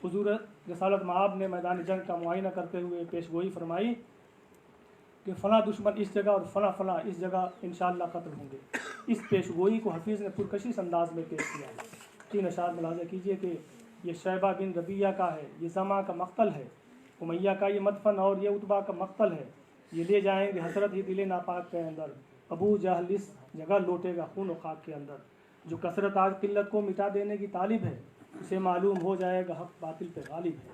हुजूर रसालत मआब ने मैदान जंग का मुआयना करते हुए पेशगोई फरमाई कि फ़लाँ दुश्मन इस जगह और फ़लाँ इस जगह इंशाअल्लाह कत्ल होंगे। इस पेशगोई को हफीज़ ने पुरकशिश अंदाज में पेश किया है। 3 अशार मुलाज़ा कीजिए कि ये शैबा बिन रबिया का है, ये ज़मा का मक्तल है, उमैया का ये मदफन और ये उतबा का मक्तल है। ये ले जाएंगे हसरत ही दिले नापाक के अंदर, अबू जहल इस जगह लौटेगा खून और खाक के अंदर। जो कसरत आज किल्लत को मिटा देने की तालिब है, उसे मालूम हो जाएगा हक बातिल पे गालिब है।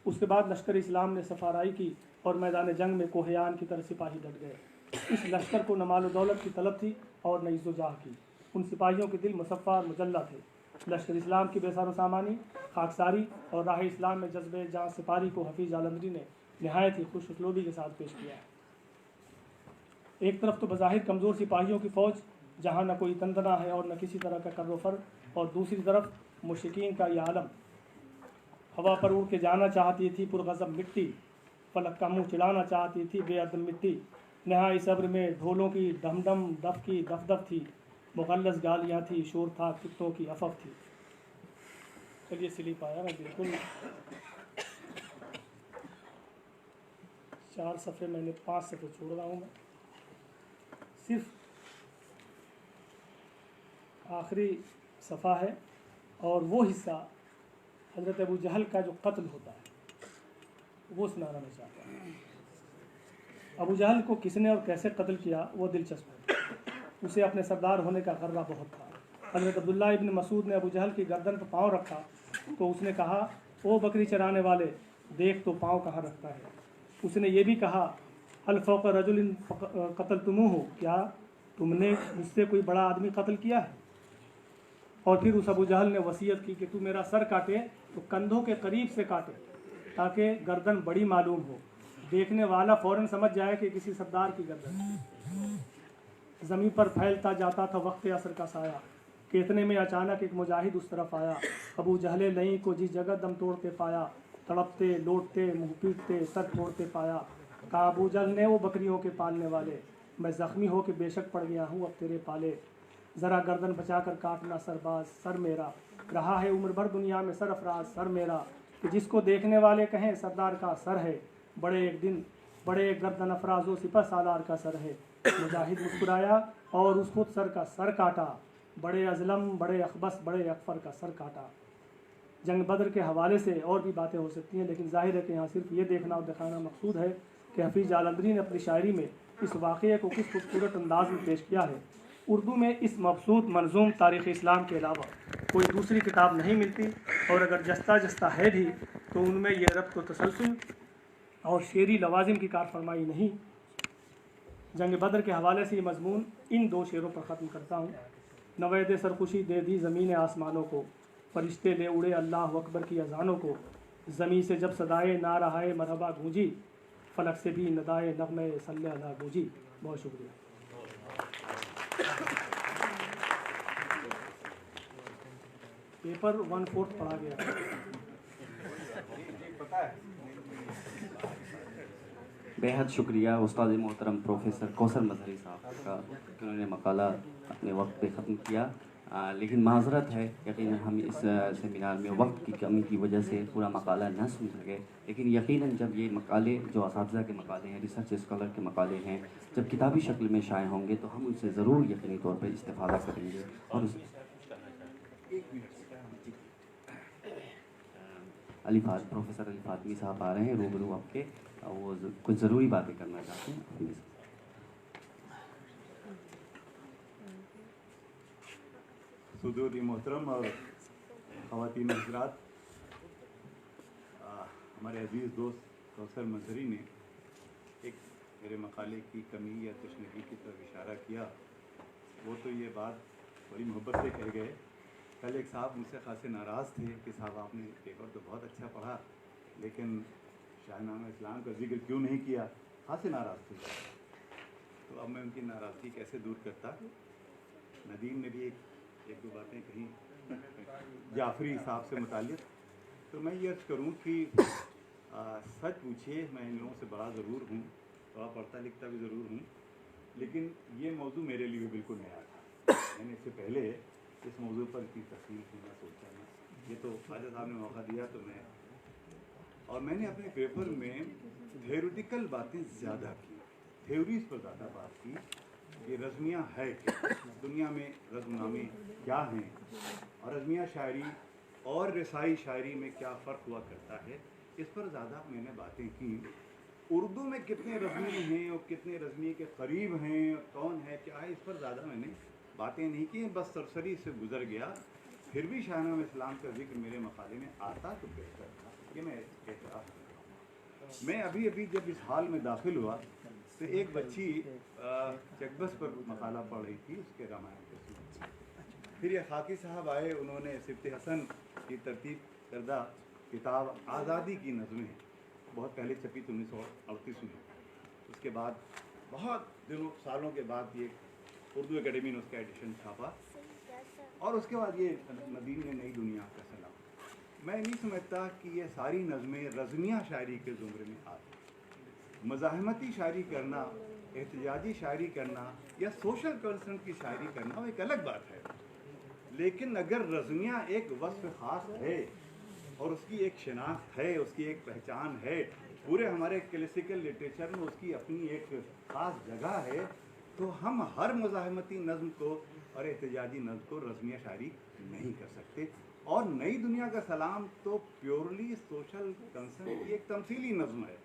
उसके बाद लश्कर इस्लाम ने सफाराई की और मैदान जंग में कोहयान की तरह सिपाही डट गए। इस लश्कर को न माल दौलत की तलब थी और न इज़्ज़ो जाह की। उन सिपाहियों के दिल मुसफ़्फ़ा और मुजल्ला थे। लश्कर इस्लाम की बेसारो सामानी, खाकसारी और राह इस्लाम में जज्बे जहाँ सिपारी को हफीज़ जालंधरी ने नहायत ही खुश उसलूबी के साथ पेश किया है। एक तरफ तो बज़ाहिर कमज़ोर सिपाहियों की फ़ौज जहाँ न कोई तंतना है और न किसी तरह का कर्रोफर, और दूसरी तरफ मुश्रिकीन का यह आलम। हवा पर उड़ के जाना चाहती थी पुरगज़ब मिट्टी, फलक का मुँह चिढ़ाना चाहती थी बेअदब मिट्टी। नहाई सब्र में ढोलों की डमडम दफ की दफ थी, मुगल्लज़ गालियाँ थी, शोर था कुत्तों की अफफ थी। चलिए स्लिप आया मैं बिल्कुल 4 सफ़े मैंने 5 सफ़े छोड़ रहा हूँ। मैं सिर्फ आखिरी सफ़ा है और वो हिस्सा हज़रत अबू जहल का जो कत्ल होता है वो सुनाना मैं चाहता हूँ। अबू जहल को किसने और कैसे कत्ल किया वो दिलचस्प है। उसे अपने सरदार होने का गर्रा बहुत था। हज़रत अब्दुल्लाह इब्न मसूद ने अबू जहल की गर्दन पर पाँव रखा तो उसने कहा, ओ बकरी चराने वाले, देख तो पाँव कहाँ रखता है। उसने ये भी कहा, हल फ़ौक़ रजुलिन कत्ल तुमूह हो, क्या तुमने मुझसे कोई बड़ा आदमी कत्ल किया है। और फिर उस अबू जहल ने वसीयत की कि तू मेरा सर काटे तो कंधों के करीब से काटे ताकि गर्दन बड़ी मालूम हो, देखने वाला फ़ौरन समझ जाए कि किसी सरदार की गर्दन। ज़मीन पर फैलता जाता था वक्त असर का साया, कि इतने में अचानक एक मुजाहिद उस तरफ आया। अबू जहल नहीं को जिस जगह दम तोड़ते पाया, तड़पते लौटते मुँह पीटते सर तोड़ते पाया। कहा अबू जहल ने, वो बकरियों के पालने वाले, मैं ज़ख्मी हो के बेशक पड़ गया हूँ अब तेरे पाले। ज़रा गर्दन बचा कर काटना सरबाज सर मेरा, रहा है उम्र भर दुनिया में सर अफराज सर मेरा। कि जिसको देखने वाले कहें सरदार का सर है, बड़े एक दिन बड़े एक गर्दन अफराज व सिपह सालार का सर है। मुजाहिद मुस्कुराया और उस खुद सर का सर काटा, बड़े अजलम बड़े अखबस बड़े अकबर का सर काटा। जंग बदर के हवाले से और भी बातें हो सकती हैं, लेकिन जाहिर है कि यहाँ सिर्फ ये देखना और दिखाना मकसूद है कि हफीज़ जालंधरी ने अपनी शायरी में इस वाक़े को किस खूबसूरत अंदाज में पेश किया है। उर्दू में इस मबसूत मंजूम तारीख़ इस्लाम के अलावा कोई दूसरी किताब नहीं मिलती, और अगर जस्ता जस्ता है भी तो उनमें यह रब्त व तसलसल और शेरी लवाजिम की कारफरमाई नहीं। जंग बदर के हवाले से ये मजमून इन 2 शेरों पर ख़त्म करता हूँ। नवैद सरखुशी दे दी ज़मीन आसमानों को, फरिश्ते ले उड़े अल्लाह अकबर की अज़ानों को। ज़मीं से जब सदाए नारहाए मरहबा गूंजी, फलक से भी नदाए नग़मे सल्ले अला गूंजी। बहुत शुक्रिया। पेपर 1/4 पढ़ा गया। बेहद शुक्रिया उस्ताद मोहतरम प्रोफेसर कौसर मजहरी साहब का कि उन्होंने मकाला अपने वक्त पे ख़त्म किया। लेकिन माजरत है, यकीनन हम इस सेमिनार में वक्त की कमी की वजह से पूरा मकाला न सुन सके, लेकिन यकीनन जब ये मकाले जो असातिज़ा के मकाले हैं, रिसर्च स्कॉलर के मकाले हैं, जब किताबी शक्ल में शाये होंगे तो हम उनसे ज़रूर यकीनी तौर पर इस्तेफ़ादा करेंगे। और प्रोफेसर अली फातमी साहब आ रहे हैं रूबरू आपके, वो कुछ ज़रूरी बातें करना चाहते हैं। सदूरी मोहतरम और ख़वातीन हज़रात, हमारे अजीज़ दोस्त कौसर मजहरी ने एक मेरे मकाले की कमी या तशनगी की तरफ इशारा किया। वो तो ये बात बड़ी मोहब्बत से कह गए। कल एक साहब मुझसे खासे नाराज़ थे कि साहब आपने पेपर तो बहुत अच्छा पढ़ा, लेकिन शाहनामा इस्लाम का जिक्र क्यों नहीं किया। खासे नाराज़ थे। तो अब मैं उनकी नाराज़गी कैसे दूर करता। नदीम ने भी एक दो बातें कही जाफरी साहब से मुताल्लिक़। तो मैं ये अर्ज़ करूँ कि सच पूछिए, मैं इन लोगों से बड़ा ज़रूर हूँ, थोड़ा पढ़ता लिखता भी ज़रूर हूँ, लेकिन ये मौजू मेरे लिए बिल्कुल नया था। मैंने इससे पहले इस मौजू पर की तफसील सुनना सोचा ना, ये तो ख्वाजा साहब ने मौका दिया तो मैंने अपने पेपर में थ्योरेटिकल बातें ज़्यादा की, थ्योरीज पर ज़्यादा बात की। ये रज़मिया है क्या, दुनिया में रज़मनामे क्या हैं, और रज़मिया शायरी और रसाई शायरी में क्या फ़र्क हुआ करता है, इस पर ज़्यादा मैंने बातें की। उर्दू में कितने रज़मी हैं और कितने रज़मी के करीब हैं, कौन है क्या है, इस पर ज़्यादा मैंने बातें नहीं की, बस सरसरी से गुज़र गया। फिर भी शाहनामा इस्लाम का जिक्र मेरे मकाले में आता तो बेहतर था, ये मैं एतराफ़ करता हूँ। मैं अभी जब इस हाल में दाखिल हुआ तो एक बच्ची चकबस पर मकाला पढ़ रही थी, उसके रामायण के। फिर ये खाकी साहब आए, उन्होंने सिफ्त हसन की तरतीब करदा किताब आज़ादी की नज़में, बहुत पहले छपी थी 1938 में। उसके बाद बहुत दिनों सालों के बाद ये उर्दू एकेडमी ने उसका एडिशन छापा, और उसके बाद ये नदीम ने नई दुनिया का सलाम। मैं नहीं समझता कि ये सारी नज़में रज़मिया शायरी के ज़ुमरे में आती। मज़ाहमती शायरी करना, एहतजाजी शायरी करना या सोशल कंसर्न की शायरी करना वो एक अलग बात है, लेकिन अगर रज़मिया एक वस्फ़ ख़ास है और उसकी एक शनाख्त है, उसकी एक पहचान है, पूरे हमारे क्लासिकल लिटरेचर में उसकी अपनी एक ख़ास जगह है, तो हम हर मज़ाहमती नज़्म को और एहतजाजी नज़्म को रज़मिया शायरी नहीं कर सकते। और नई दुनिया का सलाम तो प्योरली सोशल कंसर्न की एक तमसीली नज़्म है।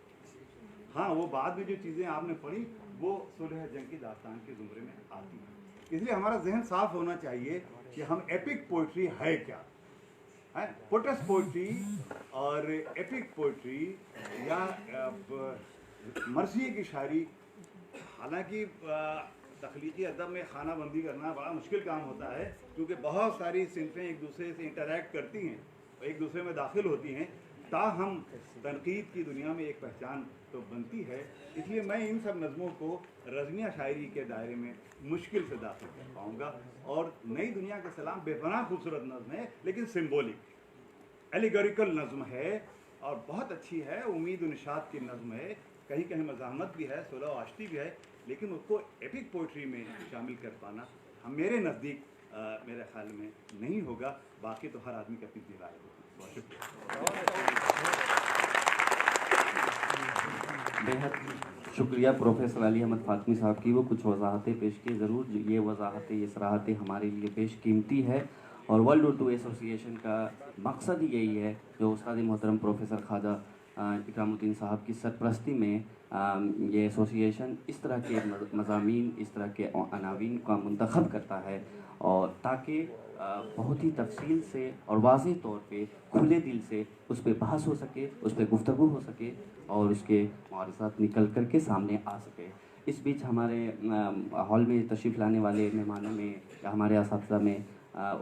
हाँ, वो बाद में जो चीज़ें आपने पढ़ी वो सुलह जंग की दास्तान के ज़ुमरे में आती हैं। इसलिए हमारा जहन साफ़ होना चाहिए कि हम एपिक पोइट्री है क्या है। पोटस पोइट्री और एपिक पोइट्री या मरसिए की शायरी, हालांकि तख्लीकी अदब में खाना बंदी करना बड़ा मुश्किल काम होता है, क्योंकि बहुत सारी सिनफें एक दूसरे से इंटरैक्ट करती हैं, एक दूसरे में दाखिल होती हैं, ताहम तनकीद की दुनिया में एक पहचान तो बनती है। इसलिए मैं इन सब नज़मों को रज़मिया शायरी के दायरे में मुश्किल से दाखिल कर पाऊँगा। और नई दुनिया का सलाम बेपनाह खूबसूरत नज़्म है, लेकिन सिम्बोलिक एलिगोरिकल नज़्म है और बहुत अच्छी है। उम्मीद निशात की नज़्म है, कहीं कहीं मज़ाहमत भी है, सुलह आश्ती भी है, लेकिन उसको एपिक पोइट्री में शामिल कर पाना हम मेरे नज़दीक मेरे ख्याल में नहीं होगा। बाकी तो हर आदमी की अपनी राय होगी। बहुत शुक्रिया। बेहद शुक्रिया प्रोफेसर अली अहमद फातमी साहब की, वो कुछ वजाहतें पेश की। ज़रूर ये वजाहतें, ये सराहतें हमारे लिए बेश कीमती है, और वर्ल्ड उर्दू एसोसिएशन का मकसद ही यही है, जो उस्ताद मोहतरम प्रोफेसर ख्वाजा इकरामुद्दीन साहब की सरपरस्ती में ये एसोसिएशन इस तरह के मज़ामीन, इस तरह के अनावीन का मुंतखब करता है, और ताकि बहुत ही तफसील से और वाज़ेह तौर पे खुले दिल से उस पर बहस हो सके, उस पर गुफ्तगू हो सके, और उसके मुआरज़ात निकल कर के सामने आ सके। इस बीच हमारे हॉल में तशरीफ़ लाने वाले मेहमानों में या हमारे असातिज़ा में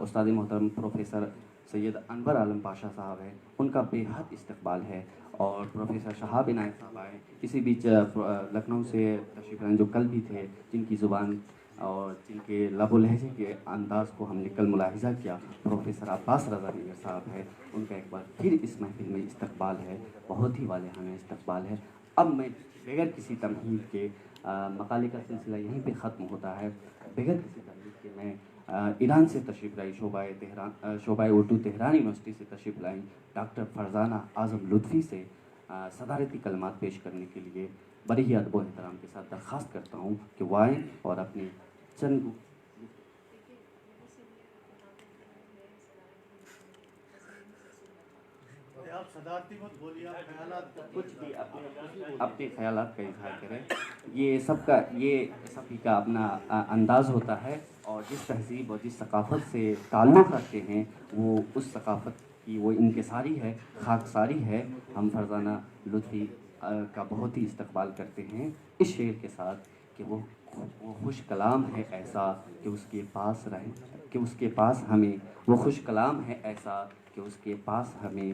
उस्ताद मोहतरम प्रोफेसर सैयद अनवर आलम पाशा साहब हैं, उनका बेहद इस्तकबाल है, और प्रोफेसर शहाब इनायत साहब आए। इसी बीच लखनऊ से तशरीफ़ लाने जो कल भी थे, जिनकी ज़ुबान اور جن کے لب و لہجے کے انداز کو ہم نے کل ملاحظہ کیا، پروفیسر عباس رضا نگر صاحب ہے، ان کا ایک بار پھر اس محفل میں استقبال ہے، بہت ہی والے ہمیں استقبال ہے۔ اب میں بغیر کسی تمہید کے مقالے کا سلسلہ یہیں پہ ختم ہوتا ہے، بغیر کسی تمہید کے میں ایران سے تشریف لائی شعبہ اردو تہران یونیورسٹی سے تشریف لائی ڈاکٹر فرزانہ اعظم لطفی سے صدارتی کلمات پیش کرنے کے لیے بڑے ہی ادب و احترام کے ساتھ درخواست کرتا ہوں کہ وہ آئیں اور اپنی چند آپ صدارتی مت بولیے، آپ خیالات کچھ بھی اپنے خیالات کا اظہار کریں۔ یہ سب ہی کا اپنا انداز ہوتا ہے، اور جس تہذیب اور جس ثقافت سے تعلق رکھتے ہیں وہ اس ثقافت کی وہ انکساری ہے، خاکساری ہے۔ ہم فرزانہ لطفی کا بہت ہی استقبال کرتے ہیں اس شعر کے ساتھ کہ وہ خوش کلام ہے ایسا کہ اس کے پاس رہیں، کہ اس کے پاس ہمیں، وہ خوش کلام ہے ایسا کہ اس کے پاس ہمیں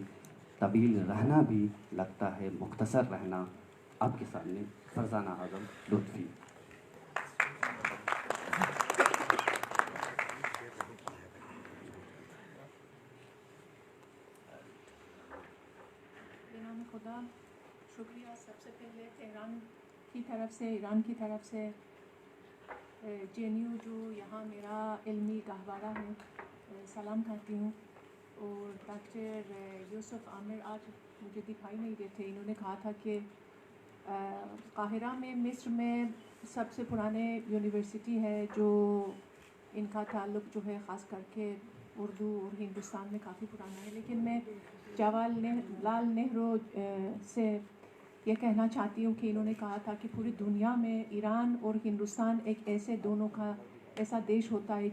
طویل رہنا بھی لگتا ہے مختصر رہنا۔ آپ کے سامنے فرزانہ اعظم لطفی۔ بنام خدا، شکریہ سب سے پہلے تہران کی طرف سے، ایران کی طرف سے، جے این یو جو یہاں میرا علمی گہوارہ ہے، سلام کہتی ہوں۔ اور ڈاکٹر یوسف عامر آج مجھے دکھائی نہیں دیے تھے، انہوں نے کہا تھا کہ قاہرہ میں مصر میں سب سے پرانے یونیورسٹی ہے جو ان کا تعلق جو ہے خاص کر کے اردو اور ہندوستان میں کافی پرانا ہے، لیکن میں جواہر لال نہرو سے یہ کہنا چاہتی ہوں کہ انہوں نے کہا تھا کہ پوری دنیا میں ایران اور ہندوستان ایک ایسے دونوں کا ایسا دیش ہوتا ہے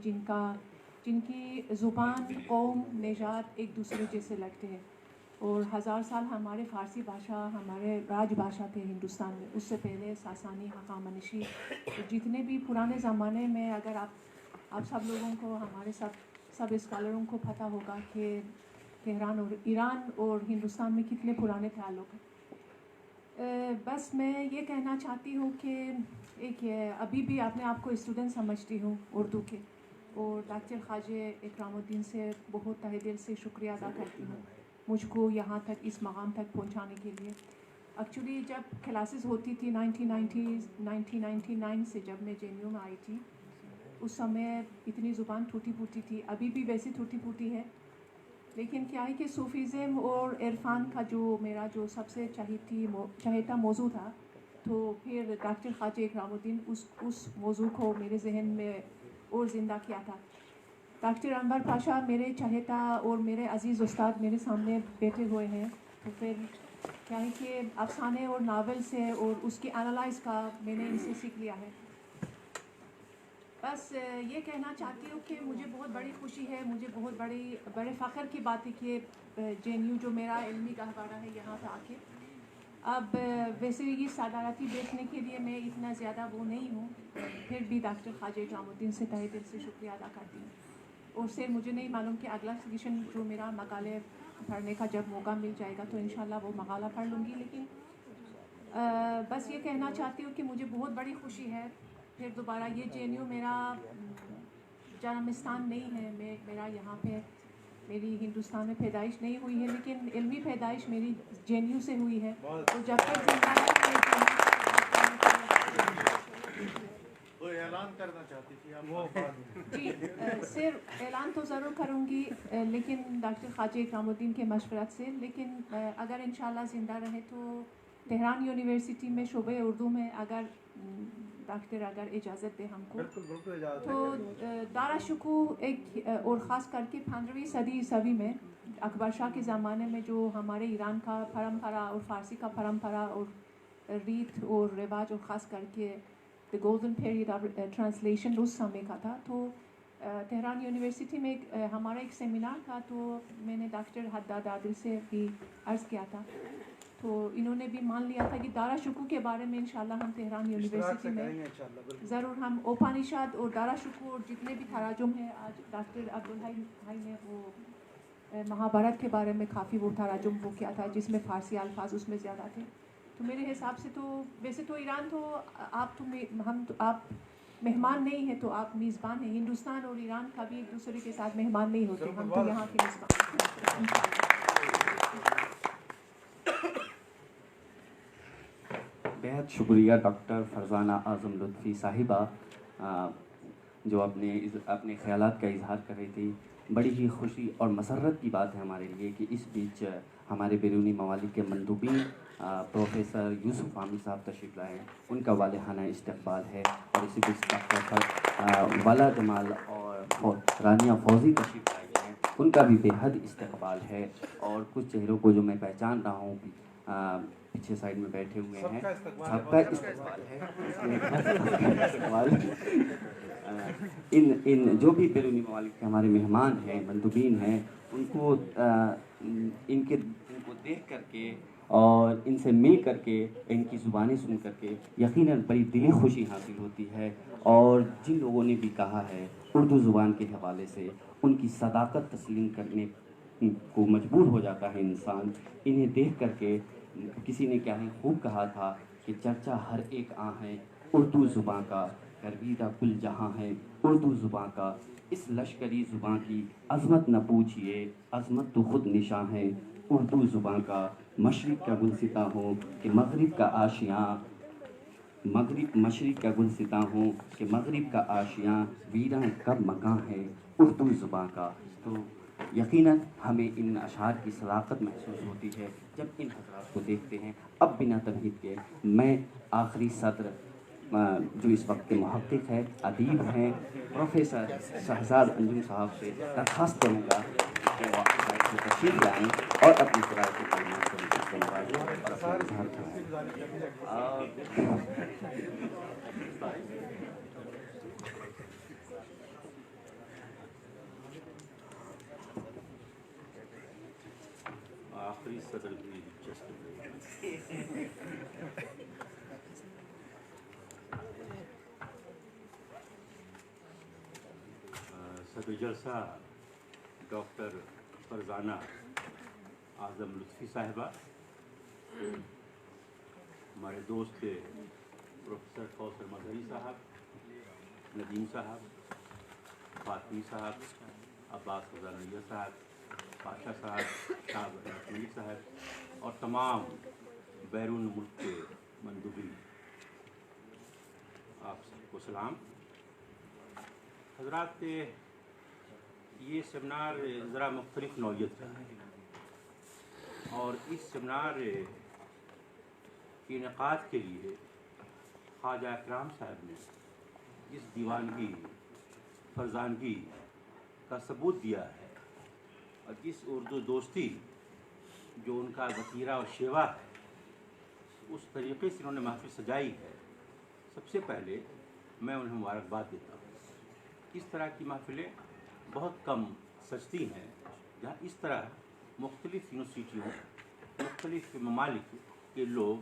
جن کی زبان، قوم، نژاد ایک دوسرے جیسے لگتے ہیں، اور 1000 سال ہمارے فارسی بھاشا ہمارے راج بھاشا تھے ہندوستان میں، اس سے پہلے ساسانی، ہخامنشی، جتنے بھی پرانے زمانے میں، اگر آپ سب لوگوں کو، ہمارے سب اسکالروں کو پتہ ہوگا کہ تہران اور ایران اور ہندوستان میں کتنے پرانے تعلق ہیں۔ بس میں یہ کہنا چاہتی ہوں کہ ابھی بھی اپنے آپ کو اسٹوڈنٹ سمجھتی ہوں اردو کے، اور ڈاکٹر خواجہ اکرام الدین سے بہت تہہ دل سے شکریہ ادا کرتی ہوں مجھ کو یہاں تک، اس مقام تک پہنچانے کے لیے۔ ایکچولی جب کلاسز ہوتی تھی 1999 سے، جب میں جے این یو میں آئی تھی، اس سمے اتنی زبان ٹوٹی پھوٹی تھی، ابھی بھی ویسی ٹوٹی پھوٹی ہے، لیکن کیا ہے کہ صوفیزم اور عرفان کا جو میرا جو سب سے چہیتا موضوع تھا، تو پھر ڈاکٹر خواجہ اکرام الدین اس موضوع کو میرے ذہن میں اور زندہ کیا تھا۔ ڈاکٹر انور پاشا میرے چہیتا اور میرے عزیز استاد میرے سامنے بیٹھے ہوئے ہیں، تو پھر کیا ہے کہ افسانے اور ناول سے اور اس کی انالائز کا میں نے ان سے سیکھ لیا ہے۔ بس یہ کہنا چاہتی ہوں کہ مجھے بہت بڑی خوشی ہے، مجھے بہت بڑے فخر کی بات ہے کہ جے این یو جو میرا علمی گہوارہ ہے یہاں پہ آ کے، اب ویسے یہ صدارتی بیچنے کے لیے میں اتنا زیادہ وہ نہیں ہوں، پھر بھی ڈاکٹر خواجہ اکرام الدین سے تہہ دل سے شکریہ ادا کرتی ہوں۔ اور سے مجھے نہیں معلوم کہ اگلا سیشن جو میرا مقالے پڑھنے کا جب موقع مل جائے گا تو انشاءاللہ وہ مقالہ پڑھ لوں گی، لیکن بس یہ کہنا چاہتی ہوں کہ مجھے بہت بڑی خوشی ہے پھر دوبارہ، یہ جے این یو میرا جنمستان نہیں ہے، میرا یہاں پہ میری ہندوستان میں پیدائش نہیں ہوئی ہے، لیکن علمی پیدائش میری جے این یو سے ہوئی ہے، تو جب تک زندہ کوئی اعلان کرنا چاہتی تھی آپ؟ جی صرف اعلان تو ضرور کروں گی، لیکن ڈاکٹر خواجہ اکرام الدین کے مشورت سے، لیکن اگر انشاءاللہ زندہ رہے تو تہران یونیورسٹی میں شعبہ اردو میں اگر ڈاکٹر اجازت دے ہم کو، تو دارا شکوہ ایک، اور خاص کر کے 15ویں صدی عیسوی میں اکبر شاہ کے زمانے میں جو ہمارے ایران کا پرمپرا اور فارسی کا پرمپرا اور ریت اور رواج، اور خاص کر کے دی گولڈن پیریڈ آف ٹرانسلیشن اس سمے کا تھا، تو تہران یونیورسٹی میں ہمارا ایک سیمینار تھا، تو میں نے ڈاکٹر حداد عادل سے بھی عرض کیا تھا، تو انہوں نے بھی مان لیا تھا کہ دارا شکوہ کے بارے میں انشاءاللہ ہم تہران یونیورسٹی میں ضرور ہم اوپانشاد اور دارا شکوہ اور جتنے بھی تراجم ہیں، آج ڈاکٹر عبدالحی بھائی نے وہ مہابھارت کے بارے میں کافی وہ تراجم وہ کیا تھا جس میں فارسی الفاظ اس میں زیادہ تھے، تو میرے حساب سے تو ویسے تو ایران تو آپ मेहमान नहीं है तो आप मेज़बान हैं। हिंदुस्तान और ईरान कभी एक दूसरे के साथ मेहमान नहीं होते, हम तो यहाँ के मेज़बान हैं। बेहद शुक्रिया डॉक्टर फरजाना आज़म लुत्फ़ी साहिबा, जो अपने ख़यालात का इजहार कर रही थी। बड़ी ही खुशी और मसर्रत की बात है हमारे लिए कि इस बीच हमारे बैरूनी ममालिक के मंदूबीन प्रोफेसर यूसुफ आमिर साहब तशरीफ़ लाए हैं। उनका वालिहाना इस्तक़बाल है। और इसी बीच डॉक्टर वाला जमाल और रानिया फौजी तशरीफ़ लाई हैं, उनका भी बेहद इस्तक़बाल है। और कुछ चेहरों को जो मैं पहचान रहा हूँ पीछे साइड में बैठे हुए हैं, सबका इस्तक़बाल है। इन जो भी बैरूनी ममालिक के हमारे मेहमान हैं, मंदूबीन हैं, उनको इनको देख करके और इनसे मिल करके, इनकी ज़ुबानें सुन करके यकीनन बड़ी दिली खुशी हासिल होती है। और जिन लोगों ने भी कहा है उर्दू ज़ुबान के हवाले से उनकी सदाकत तस्लीम करने को मजबूर हो जाता है इंसान। इन्हें देख करके किसी ने क्या ही खूब कहा था कि चर्चा हर एक है उर्दू ज़ुबान का, करवीदा कुल जहाँ है उर्दू ज़ुबान का। इस लश्करी ज़ुबान की अज़मत न पूछिए, अज़मत तो ख़ुद निशां है उर्दू ज़ुबान का। मशरिक़ का गुलसिता हो कि मग़रिब का आशियाँ, मशरिक़ का गुलसिता हो कि मग़रिब का आशियाँ, वीरां कब मकां है उर्दू ज़ुबान का। तो यकीनन हमें इन अशार की सदाकत महसूस होती है जब इन हज़रात को देखते हैं। अब बिना तमहीद के मैं आखिरी सदर जो इस वक्त के मुहक़्क़िक़ है, अदीब हैं, प्रोफेसर शहज़ाद अंजुम साहब से दरख्वास्त करूँगा कि वो तशरीफ़ लाएँ और अपनी सराहत की कलिमात से नवाज़ें और अपना इज़हार कराएँ। आखिरी सदर भी सदर जलसा डॉक्टर फरजाना आज़म लुत्फ़ी साहिबा, हमारे दोस्त प्रोफेसर कौसर मज़हरी साहब, नदीम साहब, फातमी साहब, अब्बास खजानिया साहब, पाशा साहब, शाह मलिक साहब और तमाम बैरून मुल्क के मंदूबी, आप सबको सलाम। हज़रात, ये सेमिनार ज़रा मुख्तलिफ़ नौइयत का है और इस सेमिनार के इनेक़ाद के लिए ख्वाजा इकराम साहब ने इस दीवानगी फरजानगी का सबूत दिया है और इस उर्दू दोस्ती जो उनका वतीरा और शेवा है, उस तरीक़े से उन्होंने महफ़िल सजाई है। सबसे पहले मैं उन्हें मुबारकबाद देता हूँ। इस तरह की महफ़िलें बहुत कम सजती हैं जहाँ इस तरह मुख्तलिफ़ यूनिवर्सिटियों, मुख्तलिफ़ ममालिक के लोग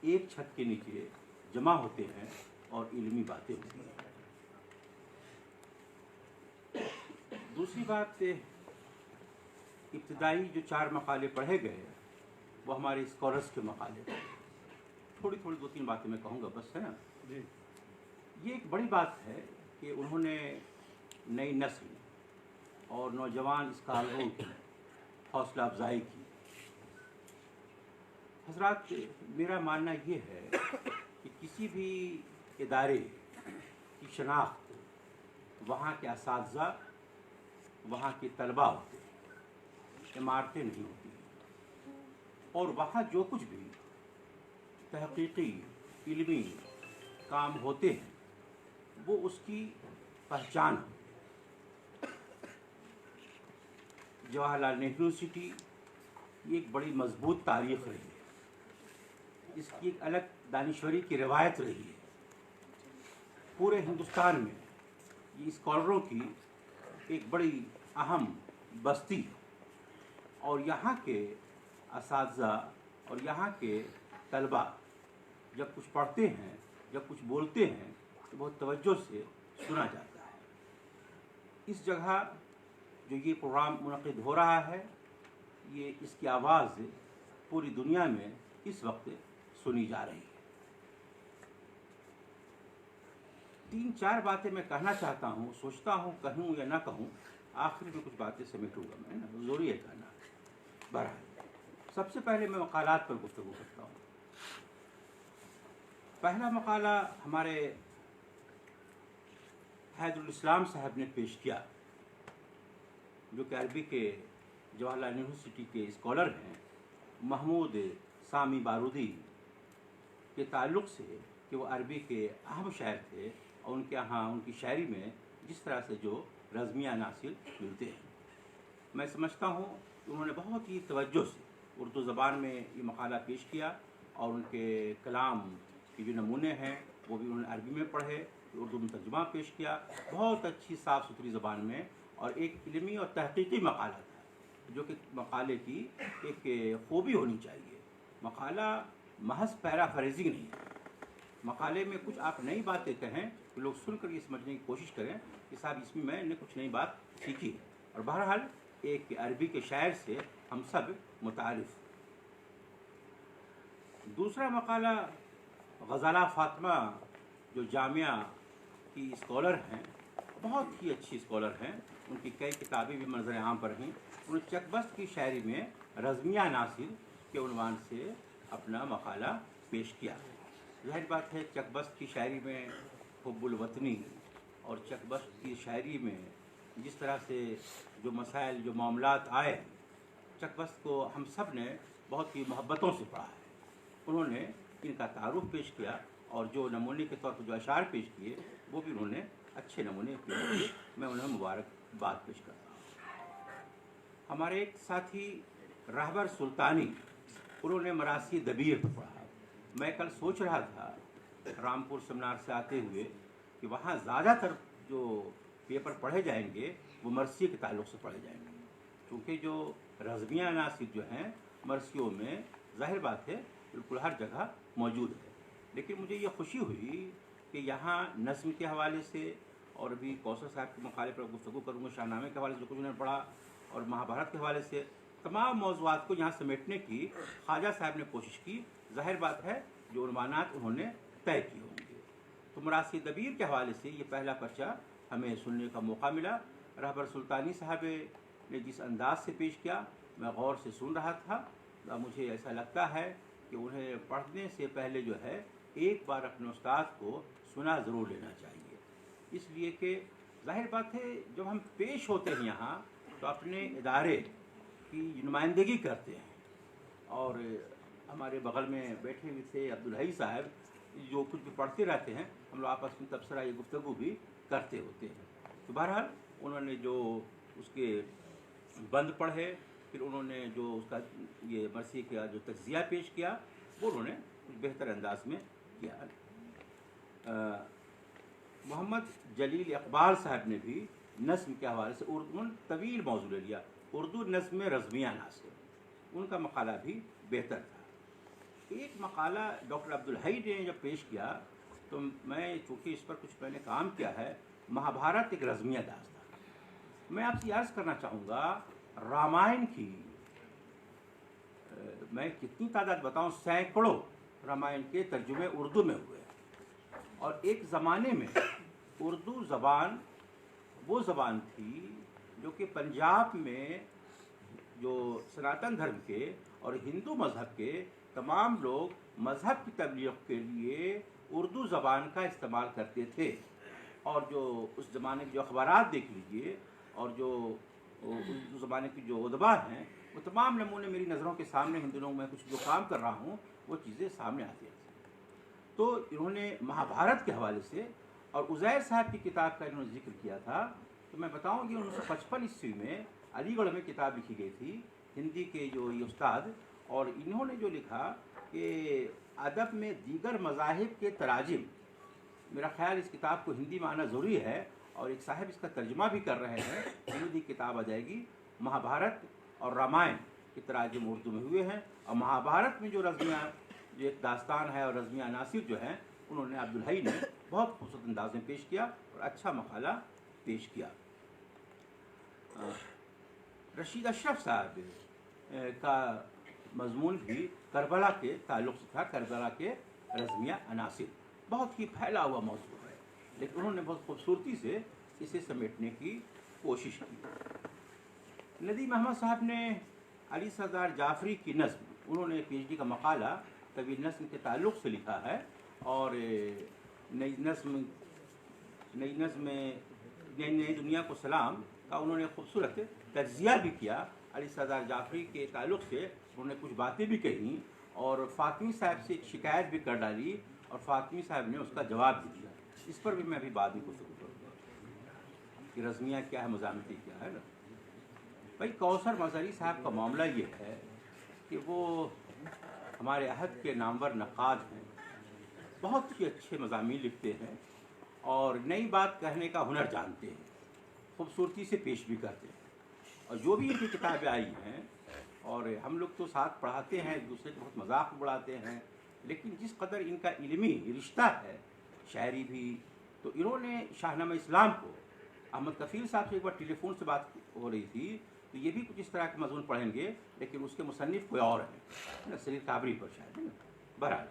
एक छत के नीचे जमा होते हैं और इल्मी बातें होती हैं। दूसरी बात, इब्तिदाई जो 4 मकाले पढ़े गए वो हमारे स्कॉलर्स के मकाले थे। थोड़ी 2-3 बातें मैं कहूँगा बस, है ना जी। ये एक बड़ी बात है कि उन्होंने नई नस्ल और नौजवान स्कॉलरों की हौसला अफजाई की। हज़रात, मेरा मानना ये है कि किसी भी इदारे की शनाख्त वहाँ के असातिज़ा, वहाँ के तलबा होते हैं, इमारतें नहीं होती। और वहाँ जो कुछ भी तहक़ीक़ी इल्मी काम होते हैं वो उसकी पहचान हो। जवाहरलाल नेहरू यूनिवर्सिटी ये एक बड़ी मजबूत तारीख़ रही है, इसकी एक अलग दानिश्वरी की रिवायत रही है। पूरे हिंदुस्तान में ये स्कॉलरों की एक बड़ी अहम बस्ती है और यहाँ के असातिज़ा और यहाँ के तलबा जब कुछ पढ़ते हैं, जब कुछ बोलते हैं तो बहुत तवज्जो से सुना जाता है। इस जगह जो ये प्रोग्राम मुनक़िद हो रहा है, ये इसकी आवाज़ पूरी दुनिया में इस वक्त सुनी जा रही है। 3-4 बातें मैं कहना चाहता हूँ, सोचता हूँ कहूँ या ना कहूँ, आखिर में कुछ बातें समेटूंगा मैं ना, ज़रूरी है कहना। बहरहाल सबसे पहले मैं मकालात पर गुफ्तगू करता हूँ। पहला मकाला हमारे हैदरुल इस्लाम साहब ने पेश किया, जो कि अरबी के जवाहरलाल यूनिवर्सिटी के स्कॉलर हैं, महमूद सामी बारूदी के ताल्लुक़ से कि वो अरबी के अहम शायर थे और उनके यहाँ उनकी शायरी में जिस तरह से जो रज़मिया नासिर मिलते हैं, मैं समझता हूँ कि उन्होंने बहुत ही तवज्जो से उर्दू ज़बान में ये मकाला पेश किया और उनके कलाम के जो नमूने हैं वो भी उन्होंने अरबी में पढ़े, उर्दू में तर्जुमा पेश किया, बहुत अच्छी साफ़ सुथरी ज़बान में, और एक इल्मी और तहक़ीक़ी मकाला था, जो कि मकाले की एक खूबी होनी चाहिए। मकाला महज पैराफ्रेजिंग नहीं है, मकाले में कुछ आप नई बातें कहें तो लोग सुनकर ये समझने की कोशिश करें कि साहब इसमें मैंने कुछ नई बात सीखी है। और बहरहाल एक अरबी के शायर से हम सब मुतारिफ। दूसरा मकाला गज़ाला फ़ातिमा, जो जामिया की स्कॉलर हैं, बहुत ही अच्छी स्कॉलर हैं, उनकी कई किताबें भी मंज़र आम पर हैं। उन्होंने चकबस्त की शायरी में रज़मिया नासिर के उन्वान से अपना मकाला पेश किया। ज़ाहिर बात है चकबस्त की शायरी में हुब्बुल वतनी और चकबस्त की शायरी में जिस तरह से जो मसाइल जो मामलात आए, चकबस्त को हम सब ने बहुत ही मोहब्बतों से पढ़ा है। उन्होंने इनका तारुफ पेश किया और जो नमूने के तौर पर जो अशार पेश किए वो भी उन्होंने अच्छे नमूने पेश किए, मैं उन्हें मुबारकबाद पेश करता हूँ। हमारे एक साथी रहबर सुल्तानी, उन्होंने मरासी दबीर पर पढ़ा। मैं कल सोच रहा था रामपुर सेमिनार से आते हुए कि वहाँ ज़्यादातर जो पेपर पढ़े जाएंगे वो मरसी के ताल्लुक़ से पढ़े जाएंगे, क्योंकि जो रज़मिया नासिर जो हैं मरसियों में ज़ाहिर बात है बिल्कुल हर जगह मौजूद है। लेकिन मुझे ये खुशी हुई कि यहाँ नज़्म के हवाले से, और अभी कौसर साहब के मकाले पर गुफ्तगू करूँगा, शाहनामे के हवाले से जो कुछ उन्होंने पढ़ा, और महाभारत के हवाले से, तमाम मौज़ूआत को यहाँ समेटने की ख्वाजा साहब ने कोशिश की। ज़ाहिर बात है जो उन्वानात उन्होंने तय किए होंगे। तो मरासी दबीर के हवाले से ये पहला पर्चा हमें सुनने का मौका मिला। रहबर सुल्तानी साहब ने जिस अंदाज से पेश किया, मैं गौर से सुन रहा था। मुझे ऐसा लगता है कि उन्हें पढ़ने से पहले जो है एक बार अपने उस्ताद को सुना ज़रूर लेना चाहिए, इसलिए कि ज़ाहिर बात है जब हम पेश होते हैं यहाँ तो अपने इदारे की नुमाइंदगी करते हैं। और हमारे बगल में बैठे हुए थे अब्दुल हई साहब, जो कुछ भी पढ़ते रहते हैं, हम लोग आपस में तबसरा ये गुफ्तगू भी करते होते हैं। तो बहरहाल उन्होंने जो उसके बंद पढ़े, फिर उन्होंने जो उसका ये मरसी का जो तज्ज़िया पेश किया वो उन्होंने कुछ बेहतर अंदाज में किया। मोहम्मद जलील इकबाल साहब ने भी नस्म के हवाले से उर्दू तवील मौजू ले लिया, उर्दू नस्म रज़मिया नासिर, उनका मकाला भी बेहतर था। एक मकाला डॉक्टर अब्दुल हई ने जब पेश किया तो मैं चूँकि इस पर कुछ मैंने काम किया है, महाभारत एक रज़मिया दास्तान। मैं आपसे अर्ज़ करना चाहूँगा रामायण की मैं कितनी तादाद बताऊँ, सैकड़ों रामायण के तर्जुमे उर्दू में हुए, और एक ज़माने में उर्दू ज़बान वो ज़बान थी जो कि पंजाब में जो सनातन धर्म के और हिंदू मज़हब के तमाम लोग मज़हब की तबलीग के लिए उर्दू ज़बान का इस्तेमाल करते थे। और जो उस ज़माने के जो अखबारात देख लीजिए और जो उस ज़माने की जो उदबा हैं, वो तमाम नमूने मेरी नज़रों के सामने, इन दिनों में कुछ जो काम कर रहा हूँ वो चीज़ें सामने आती हैं। तो इन्होंने महाभारत के हवाले से और उज़ैर साहब की किताब का इन्होंने जिक्र किया था। तो मैं बताऊँ कि 1955 ईस्वी में अलीगढ़ में किताब लिखी गई थी, हिंदी के जो ये उस्ताद, और इन्होंने जो लिखा कि अदब में दीगर मज़ाहिब के तराजिम, मेरा ख्याल इस किताब को हिंदी में आना ज़रूरी है, और एक साहब इसका तर्जुमा भी कर रहे हैं, हिंदी किताब आ जाएगी। महाभारत और रामायण के तराजिम उर्दू में हुए हैं, और महाभारत में जो रज़मिया जो एक दास्तान है और रज़मिया नासिर जो हैं, उन्होंने अब्दुल हई ने बहुत खूबसूरत अंदाज में पेश किया और अच्छा मकाला पेश किया। रशीद अशरफ साहब का मजमून भी करबला के ताल्लुक़ से था, करबला के रज़मिया अनासिर, बहुत ही फैला हुआ मौजू है। लेकिन उन्होंने बहुत खूबसूरती से इसे समेटने की कोशिश की। नदीम अहमद साहब ने अली सरदार जाफरी की नज़्म, उन्होंने PhD का मकाला कभी नज़्म के ताल्लुक़ से लिखा है, और नई नज़्म नई दुनिया को सलाम का उन्होंने खूबसूरत तज्ज़िया भी किया। अली सरदार जाफरी के ताल्लुक़ से उन्होंने कुछ बातें भी कहीं और फ़ातिमी साहब से एक शिकायत भी कर डाली, और फ़ातिमी साहब ने उसका जवाब भी दिया। इस पर भी मैं अभी बाद में गुफ्तगू करूँगा कि रज़मिया क्या है, मज़ामती क्या है ना। भाई कौसर मज़हरी साहब का मामला ये है कि वो हमारे अहद के नामवर नक़ाद हैं, बहुत ही अच्छे मज़ामीन लिखते हैं और नई बात कहने का हुनर जानते हैं, खूबसूरती से पेश भी करते हैं। और जो भी इनकी किताबें आई हैं, और हम लोग तो साथ पढ़ाते हैं, एक दूसरे को बहुत मजाक उड़ाते हैं, लेकिन जिस कदर इनका इल्मी रिश्ता है, शायरी भी, तो इन्होंने शाहनामा इस्लाम को, अहमद कफ़ील साहब से एक बार टेलीफोन से बात हो रही थी, तो ये भी कुछ इस तरह के मज़मून पढ़ेंगे, लेकिन उसके मुसन्निफ़ कोई और है ना, सलील काबरी पर शायद, है ना। बहरहाल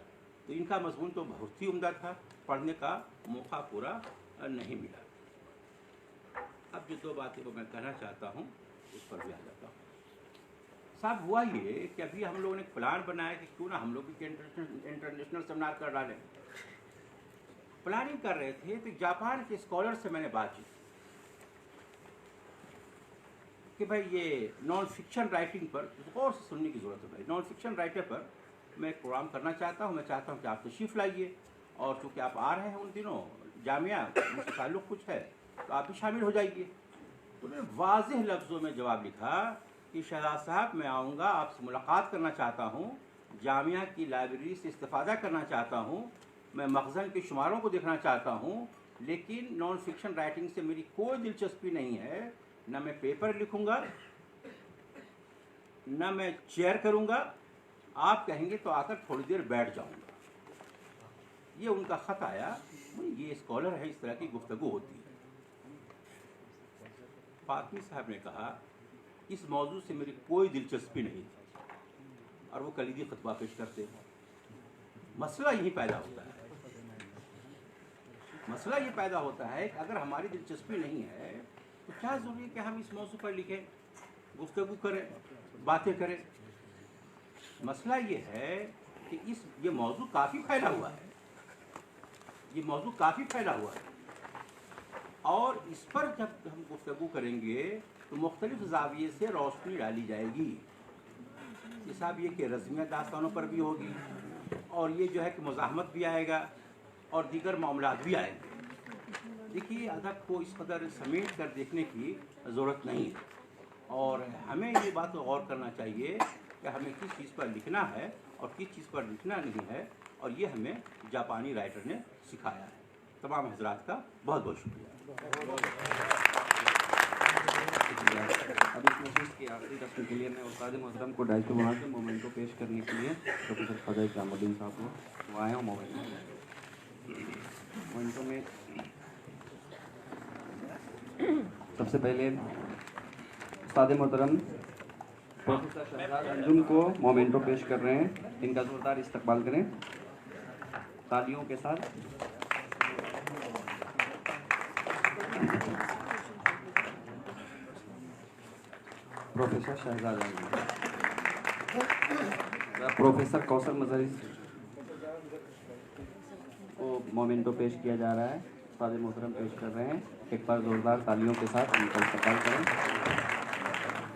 तो इनका मज़मून तो बहुत ही उम्दा था, पढ़ने का मौका पूरा नहीं मिला। अब जो दो बातें को मैं कहना चाहता हूँ उस पर भी आ जाता हूँ। साहब हुआ ये कि अभी हम लोगों ने प्लान बनाया कि क्यों ना हम लोग भी इंटरनेशनल सेमिनार कर डालें। प्लानिंग कर रहे थे तो जापान के स्कॉलर से मैंने बातचीत कि भाई ये नॉन फिक्शन राइटिंग पर गौर से सुनने की ज़रूरत है। भाई नॉन फिक्शन राइटर पर मैं एक प्रोग्राम करना चाहता हूँ, मैं चाहता हूँ कि आप तशरीफ़ लाइए, और चूँकि आप आ रहे हैं उन दिनों जामिया, उनसे ताल्लुक़ कुछ है तो आप भी शामिल हो जाइए। उन्होंने वाज़ेह लफ्ज़ों में जवाब लिखा कि शहजाद साहब मैं आऊँगा, आपसे मुलाकात करना चाहता हूँ, जामिया की लाइब्रेरी से इस्तिफ़ादा करना चाहता हूँ, मैं मखज़न के शुमारों को देखना चाहता हूँ, लेकिन नॉन फिक्शन राइटिंग से मेरी कोई दिलचस्पी नहीं है। न मैं पेपर लिखूँगा, न मैं चेयर करूँगा, आप कहेंगे तो आकर थोड़ी देर बैठ जाऊँगा। ये उनका ख़त आया। ये स्कॉलर है, इस तरह की गुफ्तगू होती है। फातिमी साहब ने कहा इस मौजू से मेरी कोई दिलचस्पी नहीं थी, और वो कलीदी खुतबा पेश करते हैं। मसला यही पैदा होता है, मसला ये पैदा होता है कि अगर हमारी दिलचस्पी नहीं है तो क्या ज़रूरी है कि हम इस मौजू पर लिखें, गुफ्तगू करें, बातें करें। मसला ये है कि ये मौजू काफ़ी फैला हुआ है, ये मौजू काफ़ी फैला हुआ है, और इस पर जब हम गुफ्तगू करेंगे तो मुख्तलिफ ज़ाविये से रोशनी डाली जाएगी। हिसाब ये कि रज़मिया दास्तानों पर भी होगी, और ये जो है कि मुज़ाहमत भी आएगा, और दीगर मामलात भी आएंगे। देखिए अदब को इस कदर समेट कर देखने की ज़रूरत नहीं है, और हमें ये बात गौर करना चाहिए कि हमें किस चीज़ पर लिखना है और किस चीज़ पर लिखना नहीं है, और ये हमें जापानी राइटर ने सिखाया है। तमाम हज़रात का बहुत बहुत शुक्रिया। अब इस नशिस्त की आखिरी रस्म के लिए मैं उस्ताद मोहतरम को डाइस पे बुला के मोमेंटो पेश करने के लिए प्रोफेसर फ़ज़ल इस्लामुद्दीन साहब को आए हैं। मोमेंटो में सबसे पहले उस्ताद मोहतरम प्रोफेसर शहजाद अंजुम को मोमेंटो पेश कर रहे हैं। इनका ज़ोरदार इस्तकबाल करें तालियों के साथ। प्रोफेसर शहजाद अंजुम, प्रोफेसर कौसर मज़हरी को मोमेंटो पेश किया जा रहा है। उस्ताद मोहतरम पेश कर रहे हैं, एक बार ज़ोरदार तालियों के साथ इनका इस्तकबाल करें।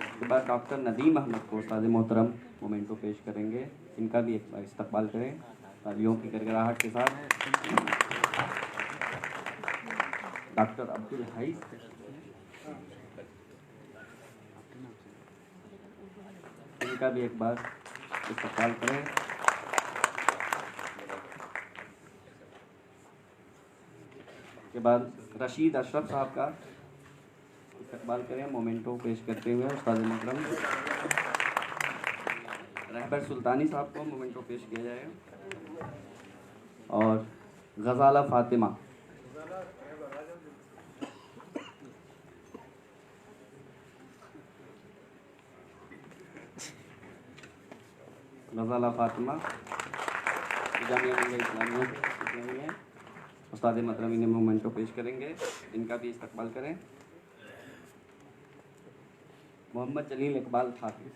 उसके बाद डॉक्टर नदीम अहमद को उस्ताद मोहतरम मोमेंटो पेश करेंगे, इनका भी एक बार इस्तकबाल करें तालियों की गड़गड़ाहट के साथ। डॉक्टर अब्दुल हई, इनका भी एक बार इस्तकबाल करें। के बाद रशीद अशरफ साहब का इस्तकबाल करें मोमेंटो पेश करते हुए। उस्ताद मोहतरम रहबर सुल्तानी साहब को मोमेंटो पेश किया जाएगा, और गज़ाला फातिमा जामिया मिल्लिया इस्लामिया उस्ताद मोहतरम इन्हें मोमेंटो पेश करेंगे, इनका भी इस्तकबाल करें। मोहम्मद जलील इकबाल खाकी,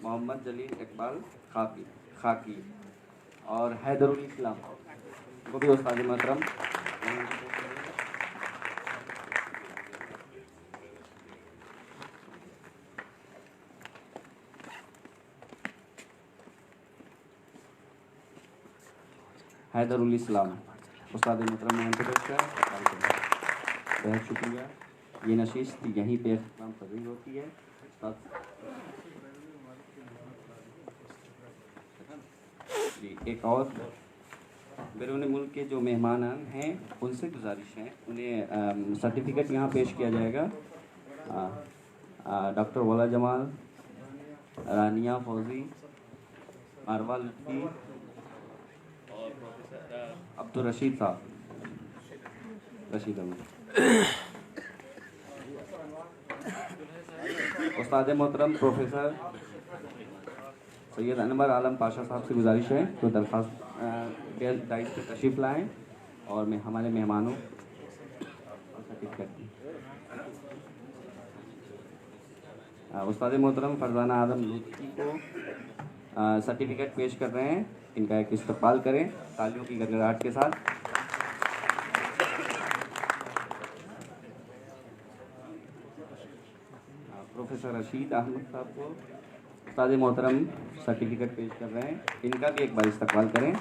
मोहम्मद जलील इकबाल खाकी और हैदरुल इस्लाम को भी उस्ताद मोहतरम हैदरुल इस्लाम उस्ताद मोहतरम ने पेश किया। बहुत शुक्रिया। ये नशिस्त यहीं पे इख्तिताम पजीर होती है। जी, एक और बैरून मुल्क के जो मेहमान हैं उनसे गुजारिश है, उन्हें सर्टिफिकेट यहाँ पेश किया जाएगा। डॉक्टर वला जमाल, रानिया फौजी, मारवा लुत्फी और प्रोफेसर अब्दुल रशीद साहब, रशीद अहमद। उस्ताद मोहतरम प्रोफेसर सैयद अनवर आलम पाशा साहब से गुजारिश है तो दरख्वास्त डाइस पे तशरीफ़ लाएँ और मैं हमारे मेहमानों को सर्टिफिकेट दें। उस्ताद मोहतरम फरजाना आदम लुत्फ़ी को सर्टिफिकेट पेश कर रहे हैं, इनका एक इस्तकबाल करें तालियों की गड़गड़ाहट के साथ। प्रोफेसर रशीद अहमद साहब को उस्ताद मोहतरम सर्टिफिकेट पेश कर रहे हैं, इनका भी एक बार इस्तकबाल करें।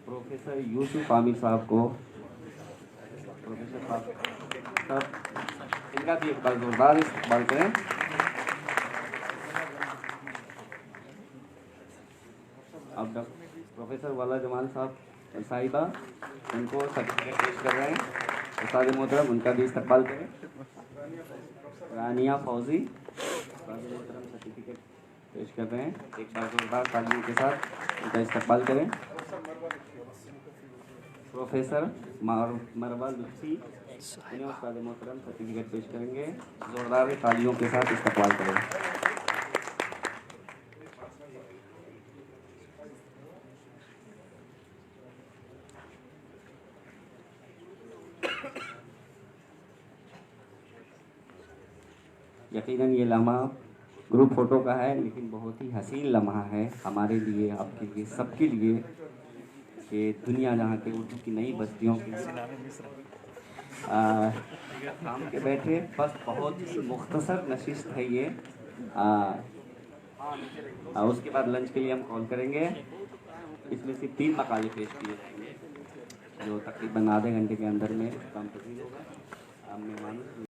प्रोफेसर यूसुफ आमिर साहब को प्रोफेसर साहब इनका भी एक बार जोरदार इस्तकबाल करें। अब प्रोफेसर वाला जमाल साहब साहिबा उनको सर्टिफिकेट पेश कर रहे हैं, उस्ताद मोहतरम उनका भी इस्तकबाल करें। रानिया फौजी उस्ताद मोहतरम सर्टिफिकेट पेश कर रहे हैं, एक बार जोरदार तालियों के साथ उनका इस्तकबाल करें। प्रोफेसर मरवा लुत्फी उन्हें उस्ताद मोहतरम सर्टिफिकेट पेश करेंगे, जोरदार तालियों के साथ इस्तकबाल करें। यकीनन ये लम्हा ग्रुप फ़ोटो का है, लेकिन बहुत ही हसीन लम्हा है हमारे लिए, आपके लिए, सबके लिए कि दुनिया जहाँ के उर्दू की नई बस्तियों के काम के बैठे बस बहुत ही मुख्तसर नशिस्त है ये। उसके बाद लंच के लिए हम कॉल करेंगे। इसमें से 3 मकाले पेश किए जाएंगे जो तकरीबन आधे घंटे के अंदर में काम होगा। मेहमानों